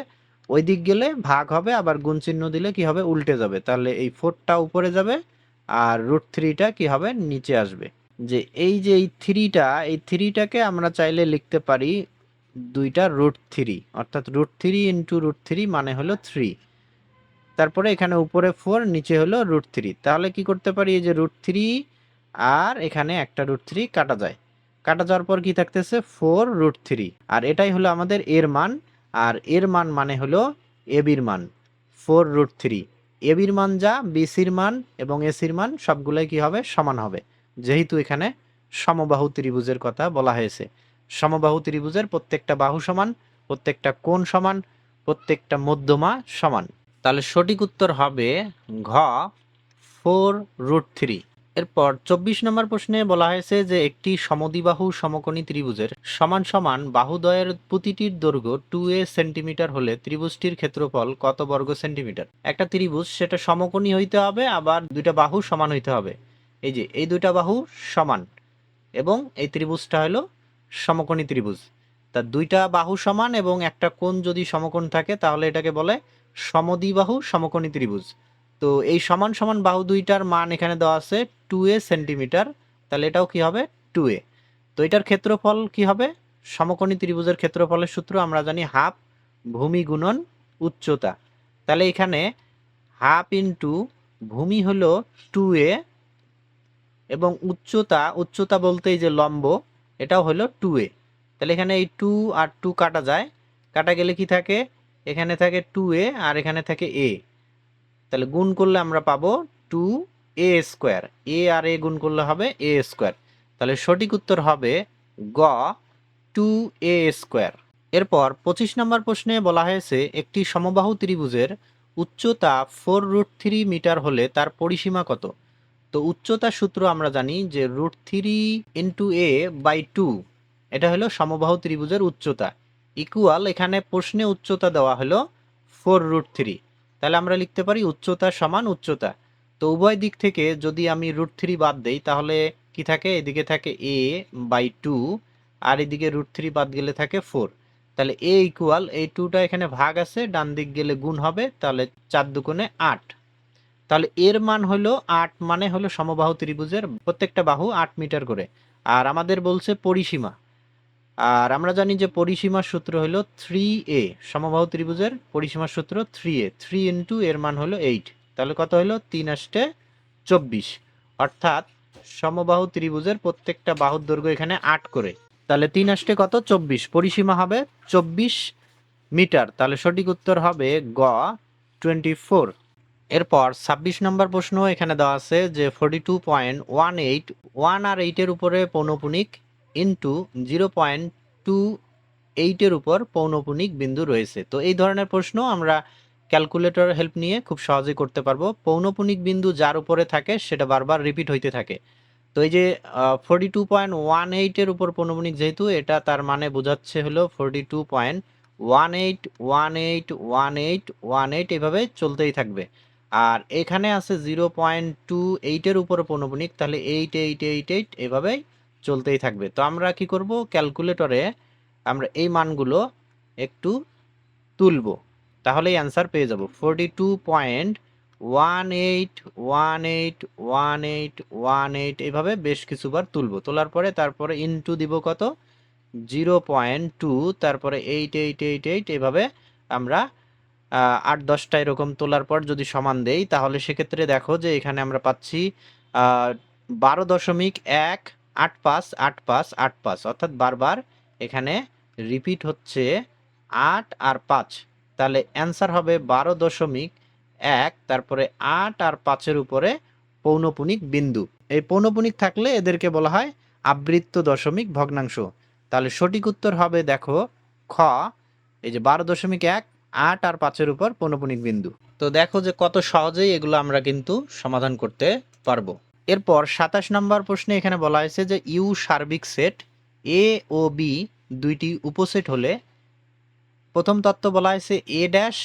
ওই দিক গেলে ভাগ হবে, আবার গুণ চিহ্ন দিলে কি হবে উল্টে যাবে, তাহলে এই 4টা উপরে যাবে আর √3টা কি হবে নিচে আসবে। যে এই যে এই 3টা, এই 3টাকে আমরা চাইলে লিখতে পারি 2টা √3, অর্থাৎ √3 ইন্টু √3 মানে হলো 3, তারপরে এখানে উপরে 4 নিচে হলো √3। তাহলে কি করতে পারি, এই যে √3 আর এখানে একটা √3 কাটা যায়, কাটা যাওয়ার পর কি থাকতেছে 4√3, আর এটাই হলো আমাদের এর মান। আর এর মান মানে হলো এবির মান 4√3। এবির মান যা বিসির মান এবং এসির মান সবগুলাই কি হবে সমান হবে, যেহেতু এখানে সমবাহু ত্রিভুজের কথা বলা হয়েছে। সমবাহু ত্রিভুজের প্রত্যেকটা বাহু সমান, প্রত্যেকটা কোণ সমান, প্রত্যেকটা মধ্যমা সমান। তাহলে সঠিক উত্তর হবে ঘ 4√3। এরপর 24 নম্বর প্রশ্নে বলা হয়েছে যে একটি সমদ্বিবাহু সমকোণী ত্রিভুজের সমান সমান বাহুদ্বয়ের প্রতিটির দৈর্ঘ্য 2a সেন্টিমিটার হলে ত্রিভুজটির ক্ষেত্রফল কত বর্গ সেন্টিমিটার। একটা ত্রিভুজ সেটা সমকোণী হইতে হবে, আবার দুইটা বাহু সমান হইতে হবে। এই যে এই দুইটা বাহু সমান এবং এই ত্রিভুজটা হলো সমকোণী ত্রিভুজ। তা দুইটা বাহু সমান এবং একটা কোণ যদি সমকোণ থাকে তাহলে এটাকে বলে সমদ্বিবাহু সমকোণী ত্রিভুজ। তো এই সমান সমান বাহু দুইটার মান এখানে দেওয়া আছে 2a সেন্টিমিটার, তাহলে এটাও কি হবে 2a। তো এটার ক্ষেত্রফল কি হবে, সমকোণী ত্রিভুজের ক্ষেত্রফলের সূত্র আমরা জানি হাফ ভূমি গুণন উচ্চতা। তাহলে এখানে হাফ ইন্টু ভূমি হলো 2a এবং উচ্চতা বলতে এই যে লম্ব এটাও হলো 2a। তাহলে এখানে এই 2 আর 2 কাটা যায়, কাটা গেলে কি থাকে, এখানে থাকে 2a আর এখানে থাকে a, তাহলে গুণ করলে আমরা পাবো 2a², এ আর এ গুণ করলে হবে a²। তাহলে সঠিক উত্তর হবে গ 2a²। এরপর 25 নম্বর প্রশ্নে বলা হয়েছে একটি সমবাহু ত্রিভুজের উচ্চতা 4√3 মিটার হলে তার পরিসীমা কত। তো উচ্চতার সূত্র আমরা জানি যে √3 × a/2, এটা হলো সমবাহু ত্রিভুজের উচ্চতা, ইকুয়াল এখানে প্রশ্নে উচ্চতা দেওয়া হলো 4√3, তাহলে আমরা লিখতে পারি উচ্চতা সমান উচ্চতা। তো উভয় দিক থেকে যদি আমি √3 বাদ দেই তাহলে কি থাকে, এদিকে থাকে a/2 আর এদিকে √3 বাদ গেলে থাকে 4, তাহলে a ইকুয়াল এই 2টা এখানে ভাগ আছে, ডান দিক গেলে গুণ হবে, তাহলে 4 দুগুণে 8। তাহলে এর মান হলো 8, মানে হলো সমবাহু ত্রিভুজের প্রত্যেকটা বাহু 8 মিটার করে। আর আমাদের বলছে পরিসীমা, আর আমরা জানি যে পরিসীমার সূত্র হলো 3a, সমবাহু ত্রিভুজের পরিসীমার সূত্র 3a, 3 ইন্টু এর মান হলো 8, তাহলে কত হলো 3 8 24, অর্থাৎ সমবাহু ত্রিভুজের প্রত্যেকটা বাহুর দৈর্ঘ্য এখানে 8 করে, তাহলে 3 8 কত 24, পরিসীমা হবে 24 মিটার। তাহলে সঠিক উত্তর হবে গ 24। এরপর 26 নম্বর প্রশ্ন এখানে দেওয়া আছে যে 42.18 1 আর 8 এর উপরে পৌনপুনিক ইন্টু 0.28 এর উপর পৌনপুনিক বিন্দু রয়েছে। তো এই ধরনের প্রশ্ন আমরা ক্যালকুলেটর হেল্প নিয়ে খুব সহজেই করতে পারবো। পৌনপুনিক বিন্দু যার উপরে থাকে সেটা বারবার রিপিট হইতে থাকে। তো এই যে 42.18 উপর পৌনপুনিক, যেহেতু এটা তার মানে বোঝাচ্ছে হলো 42.18181818 এভাবে চলতেই থাকবে। আর এখানে আছে 0.28 উপর পৌনপুনিক, তাহলে 8888 এভাবেই চলতেই থাকবে। তো আমরা কি করব, ক্যালকুলেটরে আমরা এই মানগুলো একটু তুলব, তাহলেই অ্যান্সার পেয়ে যাব। 42.181818 এভাবে বেশ কিছুবার তুলব। তোলার পরে তারপরে ইনটু দিব কত, 0.2, তারপরে 8888 এভাবে আমরা 8-10টা এরকম তোলার পর যদি সমান দেই, তাহলে সেক্ষেত্রে দেখো যে এখানে আমরা পাচ্ছি 12.1858585, অর্থাৎ বারবার এখানে রিপিট হচ্ছে 8 আর 5। তাহলে অ্যান্সার হবে 12.1, তারপরে 8 আর 5-এর উপরে পৌনপুনিক বিন্দু। এই পৌনপুনিক থাকলে এদেরকে বলা হয় আবৃত্ত দশমিক ভগ্নাংশ। তাহলে সঠিক উত্তর হবে দেখো খ, এই যে 12.1, 8 আর 5-এর উপর পৌনপুনিক বিন্দু। তো দেখো যে কত সহজেই এগুলো আমরা কিন্তু সমাধান করতে পারবো। এরপর 27 নম্বর প্রশ্নে এখানে বলা হয়েছে যে ইউ সার্বিক সেট এ ও বি দুইটি উপসেট হলে প্রথম তত্ত্ব বলা হয়েছে এ ড্যাশ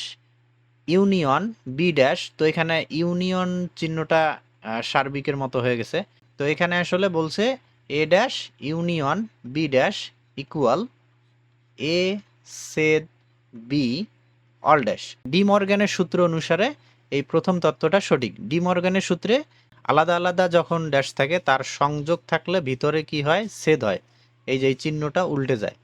ইউনিয়ন বি ড্যাশ। তো এখানে ইউনিয়ন চিহ্নটা সার্বিকের মতো হয়ে গেছে। তো এখানে আসলে বলছে A dash union B dash equal A সেড বি অল ড্যাশ। ডি মর্গানের সূত্র অনুসারে এই প্রথম তত্ত্বটা সঠিক। ডি মর্গানের সূত্রে আলাদা আলাদা যখন ড্যাশ থাকে তার সংযোগ থাকলে ভিতরে কি হয়, ছেদ হয়। এই যে এই চিহ্নটা উল্টে যায়।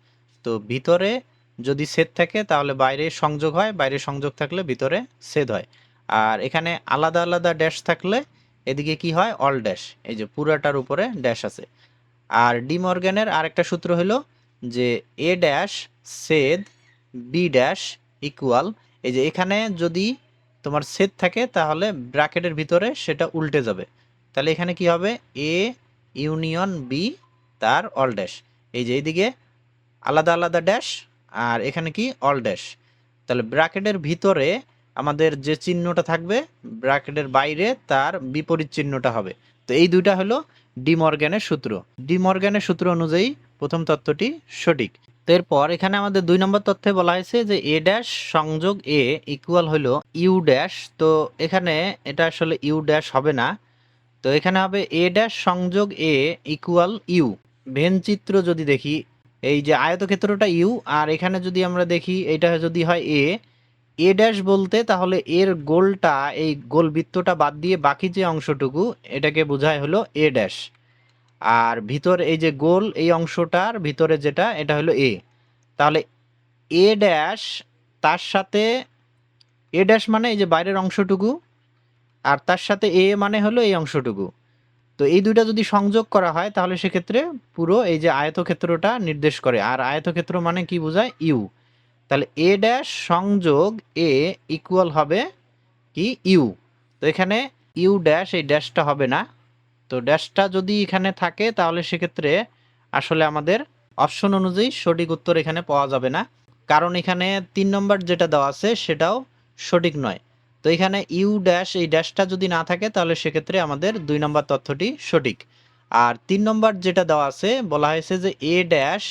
তো ভিতরে যদি ছেদ থাকে তাহলে বাইরে সংযোগ হয়, বাইরে সংযোগ থাকলে ভিতরে ছেদ হয়। আর এখানে আলাদা আলাদা ড্যাশ থাকলে এদিকে কি হয়, অল ড্যাশ। এই যে পুরাটার উপরে ড্যাশ আছে। আর ডি মর্গানের আরেকটা সূত্র হলো যে এ ড্যাশ ছেদ বি ড্যাশ ইকুয়াল, এই যে এখানে যদি তোমার ছেদ থাকে তাহলে ব্র্যাকেটের ভিতরে সেটা উল্টে যাবে। তাহলে এখানে কি হবে, এ ইউনিয়ন বি তার অল ড্যাশ। এই যে এইদিকে আলাদা আলাদা ড্যাশ আর এখানে কি অল ড্যাশ। তাহলে ব্র্যাকেটের ভিতরে আমাদের যে চিহ্নটা থাকবে ব্র্যাকেটের বাইরে তার বিপরীত চিহ্নটা হবে। তো এই দুইটা হলো ডি মর্গানের সূত্র। ডি মর্গানের সূত্র অনুযায়ী প্রথম তত্ত্বটি সঠিক। তো এরপর এখানে আমাদের 2 নম্বর তথ্যে বলা হয়েছে যে এ ড্যাশ সংযোগ এ ইকুয়াল হলো ইউ ড্যাশ। তো এখানে এটা আসলে ইউ ড্যাশ হবে না, তো এখানে হবে এ ড্যাশ সংযোগ এ ইকুয়াল ইউ। ভেন চিত্র যদি দেখি, এই যে আয়তক্ষেত্রটা ইউ, আর এখানে যদি আমরা দেখি এটা যদি হয় এ ড্যাশ বলতে তাহলে এর গোলটা, এই গোল বৃত্তটা বাদ দিয়ে বাকি যে অংশটুকু এটাকে বোঝায় হলো এ ড্যাশ। আর ভিতর এই যে গোল এই অংশটার ভিতরে যেটা এটা হলো এ। তাহলে এ ড্যাশ তার সাথে এ ড্যাশ মানে এই যে বাইরের অংশটুকু, আর তার সাথে এ মানে হলো এই অংশটুকু। তো এই দুইটা যদি সংযোগ করা হয় তাহলে সেক্ষেত্রে পুরো এই যে আয়তক্ষেত্রটা নির্দেশ করে। আর আয়তক্ষেত্র মানে কি বোঝায়, ইউ। তাহলে এ ড্যাশ সংযোগ এ ইকুয়াল হবে কি, ইউ। তো এখানে ইউ ড্যাশ, এই ড্যাশটা হবে না। তো ড্যাশটা যদি এখানে থাকে তাহলে সেক্ষেত্রে আসলে আমাদের অপশন অনুযায়ী সঠিক উত্তর এখানে পাওয়া যাবে না, কারণ এখানে 3 নম্বর যেটা দেওয়া আছে সেটাও সঠিক নয়। তো এখানে ইউ ড্যাশ, এই ড্যাশটা যদি না থাকে তাহলে সেক্ষেত্রে আমাদের 2 নম্বর তথ্যটি সঠিক। আর 3 নম্বর যেটা দেওয়া আছে বলা হয়েছে যে এ ড্যাশ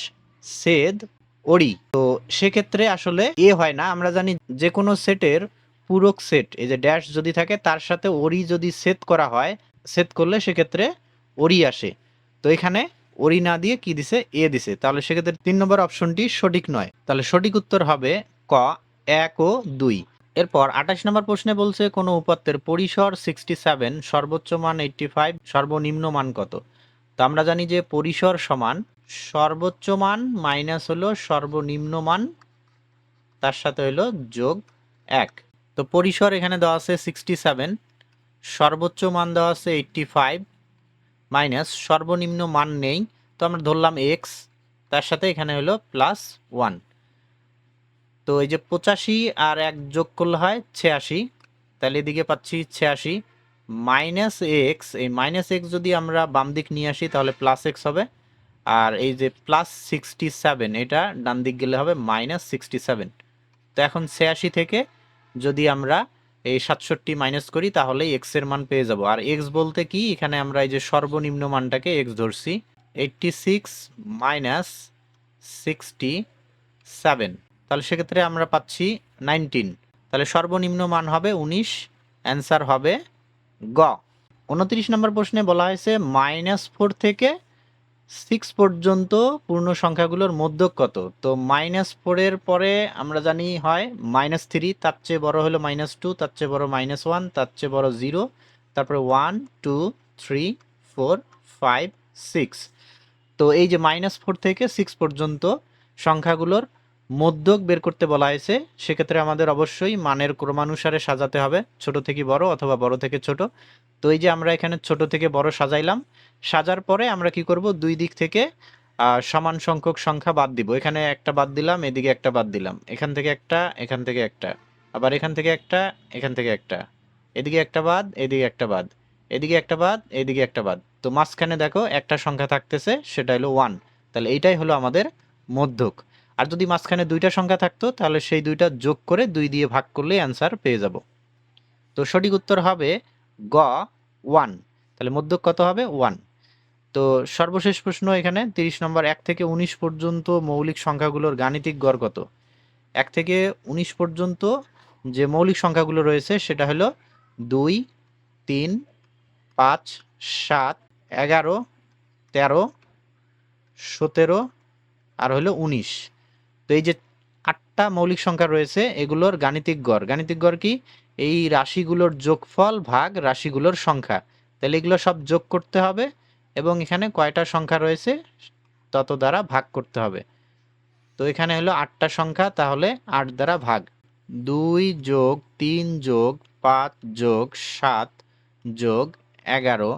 ছেদ ওড়ি। তো সেক্ষেত্রে আসলে এ হয় না। আমরা জানি যে কোনো সেটের পূরক সেট, এই যে ড্যাশ যদি থাকে তার সাথে ওড়ি যদি ছেদ করা হয়, ছেদ করলে সেক্ষেত্রে ওড়ি আসে। তো এখানে ওড়ি না দিয়ে কি দিছে, এ দিছে। তাহলে সেক্ষেত্রে 3 নম্বর অপশনটি সঠিক নয়। তাহলে সঠিক উত্তর হবে ক, 1 ও 2। এরপর 28 নম্বর প্রশ্নে বলছে কোনো উপাত্তের পরিসর 67, সর্বোচ্চ মান 85, সর্বনিম্ন মান কত। তো আমরা জানি যে পরিসর সমান সর্বোচ্চ মান মাইনাস হলো সর্বনিম্ন মান, তার সাথে হলো যোগ 1। তো পরিসর এখানে দেওয়া আছে 67, সর্বোচ্চ মান দেওয়া আছে 85, মাইনাস সর্বনিম্ন মান নেই, তো আমরা ধরলাম এক্স, তার সাথে এখানে হলো +1। তো এই যে 85 আর 1 যোগ করলে হয় 86, তাহলে এদিকে পাচ্ছি 86 মাইনাস এক্স। এই মাইনাস এক্স যদি আমরা বাম দিক নিয়ে আসি তাহলে +x হবে। আর এই যে +67 এটা ডান দিক গেলে হবে -67। তো এখন 86 থেকে যদি আমরা এই 67 মাইনাস করি তাহলেই এক্স এর মান পেয়ে যাব। আর এক্স বলতে কি, এখানে আমরা এই যে সর্বনিম্ন মানটাকে এক্স ধরছি। 86 মাইনাস 67, তাহলে সেক্ষেত্রে আমরা পাচ্ছি 19। তাহলে সর্বনিম্ন মান হবে 19, অ্যান্সার হবে গ। 29 নম্বর প্রশ্নে বলা হয়েছে -4 থেকে 6 পর্যন্ত পূর্ণ সংখ্যাগুলোর মধ্যক কত। তো -4 এর পরে আমরা জানি হয় -3, তার চেয়ে বড় হলো -2, তার চেয়ে বড় -1, তার চেয়ে বড় 0, তারপরে 1 2 3 4 5 6। তো এই যে -4 থেকে 6 পর্যন্ত সংখ্যাগুলোর মধ্যক বের করতে বলা হয়েছে, সেক্ষেত্রে আমাদের অবশ্যই মানের ক্রমানুসারে সাজাতে হবে, ছোট থেকে বড় অথবা বড় থেকে ছোট। তো এই যে আমরা এখানে ছোট থেকে বড় সাজাইলাম, সাজার পরে আমরা কি করব, দুই দিক থেকে সমান সংখ্যক সংখ্যা বাদ দিব। এখানে একটা বাদ দিলাম, এদিকে একটা বাদ দিলাম, এখান থেকে একটা, এখান থেকে একটা, আবার এখান থেকে একটা, এখান থেকে একটা, এদিকে একটা বাদ, এদিকে একটা বাদ, এদিকে একটা বাদ, এদিকে একটা বাদ। তো মাঝখানে দেখো একটা সংখ্যা থাকতেছে, সেটা হলো 1। তাহলে এইটাই হলো আমাদের মধ্যক। আর যদি মাঝখানে দুইটা সংখ্যা থাকতো তাহলে সেই দুইটা যোগ করে 2 দিয়ে ভাগ করলেই অ্যান্সার পেয়ে যাব। তো সঠিক উত্তর হবে গ 1। তাহলে মধ্যক কত হবে 1। তো সর্বশেষ প্রশ্ন এখানে 30 নম্বর, 1 থেকে 19 পর্যন্ত মৌলিক সংখ্যাগুলোর গাণিতিক গড় কত। 1 থেকে 19 পর্যন্ত যে মৌলিক সংখ্যাগুলো রয়েছে সেটা হলো 2 3 5 7 11 13 17 আর হলো 19। তো এই যে 8টা মৌলিক সংখ্যা রয়েছে এগুলোর গাণিতিক গড়। গাণিতিক গড় কি, এই রাশিগুলোর যোগফল ভাগ রাশিগুলোর সংখ্যা। তাহলে এগুলো সব যোগ করতে হবে এবং এখানে কয়টা সংখ্যা রয়েছে তত দ্বারা ভাগ করতে হবে। তো এখানে হলো 8টা সংখ্যা, তাহলে 8 দ্বারা ভাগ। 2 যোগ 3 যোগ 5 যোগ 7 যোগ 11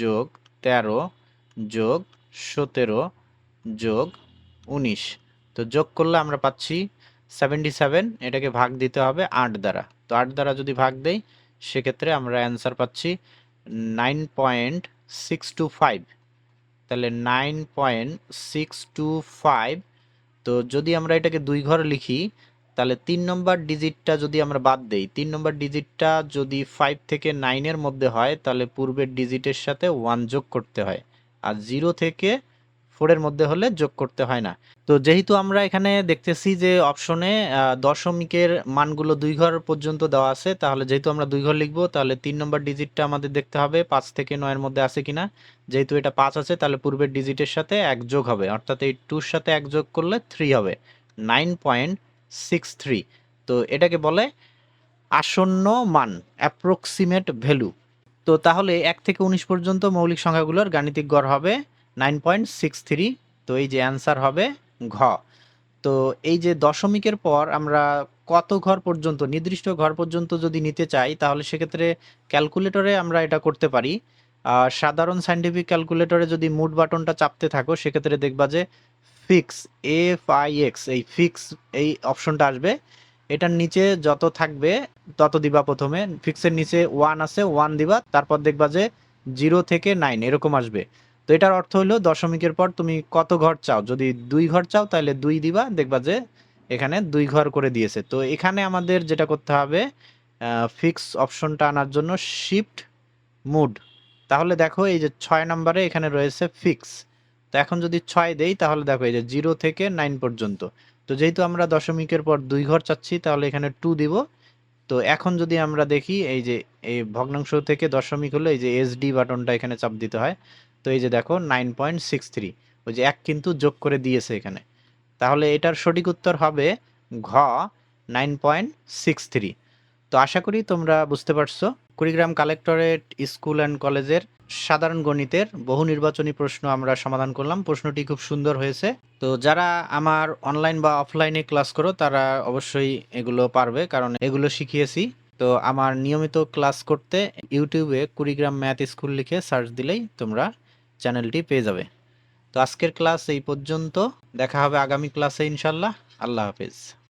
যোগ 13 যোগ 17 যোগ 19। তো যোগ করলে আমরা পাচ্ছি 77। এটাকে ভাগ দিতে হবে 8 দ্বারা। তো 8 দ্বারা যদি ভাগ দেই সেক্ষেত্রে আমরা অ্যান্সার পাচ্ছি 9.625। তাহলে 9.625। তো যদি আমরা এটাকে 2 ঘর লিখি তাহলে 3 নম্বর ডিজিটটা যদি আমরা বাদ দেই, 3 নম্বর ডিজিটটা যদি 5 থেকে 9 এর মধ্যে হয় তাহলে পূর্বের ডিজিটের সাথে 1 যোগ করতে হয়, আর 0 থেকে 4 এর মধ্যে হলে যোগ করতে হয় না। তো যেহেতু আমরা এখানে দেখতেছি যে অপশনে দশমিকের মানগুলো 2 ঘর পর্যন্ত দেওয়া আছে, তাহলে যেহেতু আমরা 2 ঘর লিখবো তাহলে 3 নম্বর ডিজিটটা আমাদের দেখতে হবে 5 থেকে 9 এর মধ্যে আছে কিনা। যেহেতু এটা 5 আছে তাহলে পূর্বের ডিজিটের সাথে 1 যোগ হবে, অর্থাৎ এই 2 এর সাথে 1 যোগ করলে 3 হবে, 9.63। তো এটাকে বলে আসন্ন মান, অ্যাপ্রক্সিমেট ভ্যালু। তো তাহলে 1 থেকে 19 পর্যন্ত মৌলিক সংখ্যাগুলোর গাণিতিক গড় হবে 9.63। তো এই যে অ্যান্সার হবে ঘ। তো এই যে দশমিকের পর আমরা কত ঘর পর্যন্ত, নির্দিষ্ট ঘর পর্যন্ত যদি নিতে চাই তাহলে সেক্ষেত্রে ক্যালকুলেটরে আমরা এটা করতে পারি। সাধারণ সায়েন্টিফিক ক্যালকুলেটরে যদি মুড বাটনটা চাপতে থাকো সেক্ষেত্রে দেখবা যে ফিক্স, FIX, এই ফিক্স এই অপশনটা আসবে। এটার নিচে যত থাকবে তত দিবা। প্রথমে ফিক্সের নিচে 1 আছে, 1 দিবা, তারপর দেখবা যে 0 থেকে 9 এরকম আসবে। তো এটার অর্থ হলো দশমিকের পর তুমি কত ঘর চাও, যদি 2 ঘর চাও তাহলে 2 দিবা, দেখবা যে এখানে 2 ঘর করে দিয়েছে। তো এখানে আমাদের যেটা করতে হবে, ফিক্স অপশনটা আনার জন্য শিফট মুড। তাহলে দেখো এই যে 6 নম্বরে এখানে রয়েছে ফিক্স। তো এখন যদি 6 দেই তাহলে দেখো এই যে 0 থেকে 9 পর্যন্ত। তো যেহেতু আমরা দশমিকের পর 2 ঘর চাচ্ছি তাহলে এখানে 2 দিব। তো এখন যদি আমরা দেখি এই যে এই ভগ্নাংশ থেকে দশমিক হলো এই যে SD বাটনটা এখানে চাপ দিতে হয়। তো এই যে দেখো 9.63, ওই যে 1 কিন্তু যোগ করে দিয়েছে এখানে। তাহলে এটার সঠিক উত্তর হবে ঘ, 9.63। তো আশা করি তোমরা বুঝতে পারছো। কুড়িগ্রাম কালেক্টরেট স্কুল অ্যান্ড কলেজের সাধারণ গণিতের বহু নির্বাচনী প্রশ্ন আমরা সমাধান করলাম। প্রশ্নটি খুব সুন্দর হয়েছে। তো যারা আমার অনলাইন বা অফলাইনে ক্লাস করো তারা অবশ্যই এগুলো পারবে, কারণ এগুলো শিখিয়েছি। তো আমার নিয়মিত ক্লাস করতে ইউটিউবে কুড়িগ্রাম ম্যাথ স্কুল লিখে সার্চ দিলেই তোমরা চ্যানেলটি পেয়ে যাবে। তো আজকের ক্লাস এই পর্যন্ত, দেখা হবে আগামী ক্লাসে ইনশাল্লাহ। আল্লাহ হাফেজ।